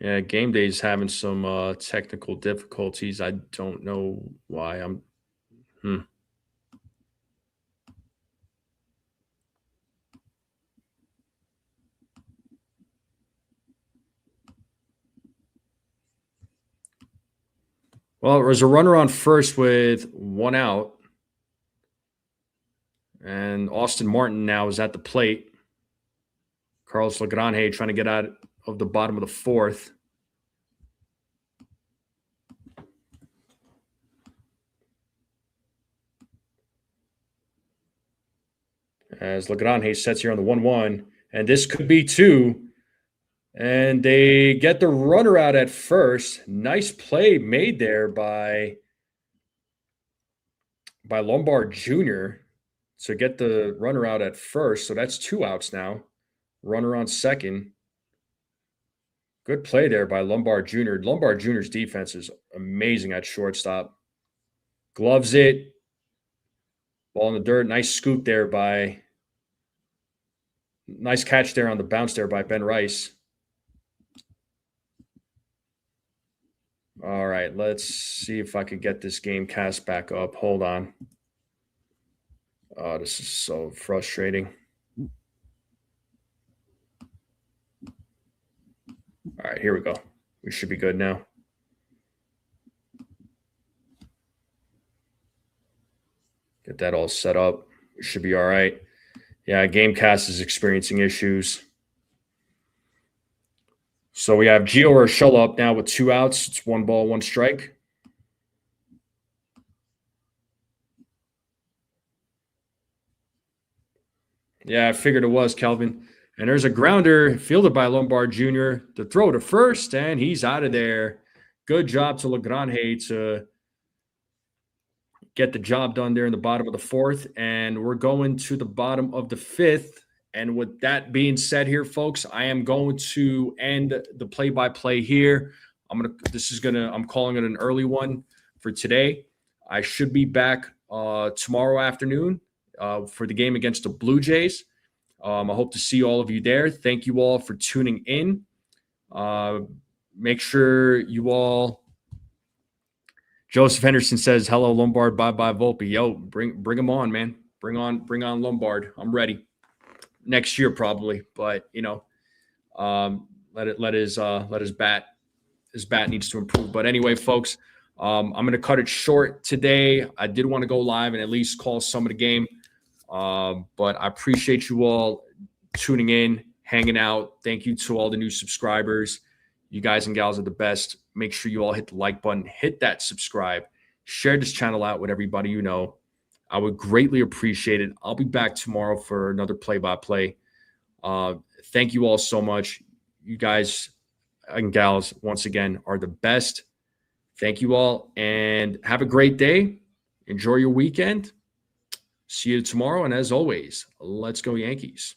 Yeah, game day is having some technical difficulties. I don't know why. Hmm. Well, there was a runner on first with one out, and Austin Martin now is at the plate. Carlos Lagrange trying to get out of the bottom of the fourth. As Lagrange sets here on the 1-1, and this could be two. And they get the runner out at first. Nice play made there by Lombard Jr. to get the runner out at first. So that's 2 outs now. Runner on second. Good play there by Lombard Jr. Lombard Jr.'s defense is amazing at shortstop. Gloves it. Ball in the dirt. Nice scoop there by. Nice catch there on the bounce there by Ben Rice. All right, let's see if I could get this game cast back up. Hold on. Oh, this is so frustrating. All right, here we go. We should be good now. Get that all set up. We should be all right. Yeah, Gamecast is experiencing issues. So we have Gio Urshela up now with 2 outs. It's 1 ball, 1 strike. Yeah, I figured it was, Kelvin. And there's a grounder fielded by Lombard Jr. to throw to first, and he's out of there. Good job to Lagrange to get the job done there in the bottom of the fourth. And we're going to the bottom of the fifth. And with that being said here, folks, I am going to end the play-by-play here. I'm calling it an early one for today. I should be back tomorrow afternoon for the game against the Blue Jays. I hope to see all of you there. Thank you all for tuning in. Make sure you all. Joseph Henderson says, "Hello, Lombard. Bye, Volpe." Yo, bring him on, man. Bring on Lombard. I'm ready. Next year probably, but let his bat needs to improve. But anyway, folks, I'm going to cut it short today. I did want to go live and at least call some of the game. But I appreciate you all tuning in, hanging out. Thank you to all the new subscribers. You guys and gals are the best. Make sure you all hit the like button, hit that subscribe, share this channel out with everybody you know. I would greatly appreciate it. I'll be back tomorrow for another play-by-play. Thank you all so much. You guys and gals, once again, are the best. Thank you all, and have a great day. Enjoy your weekend. See you tomorrow, and as always, let's go Yankees.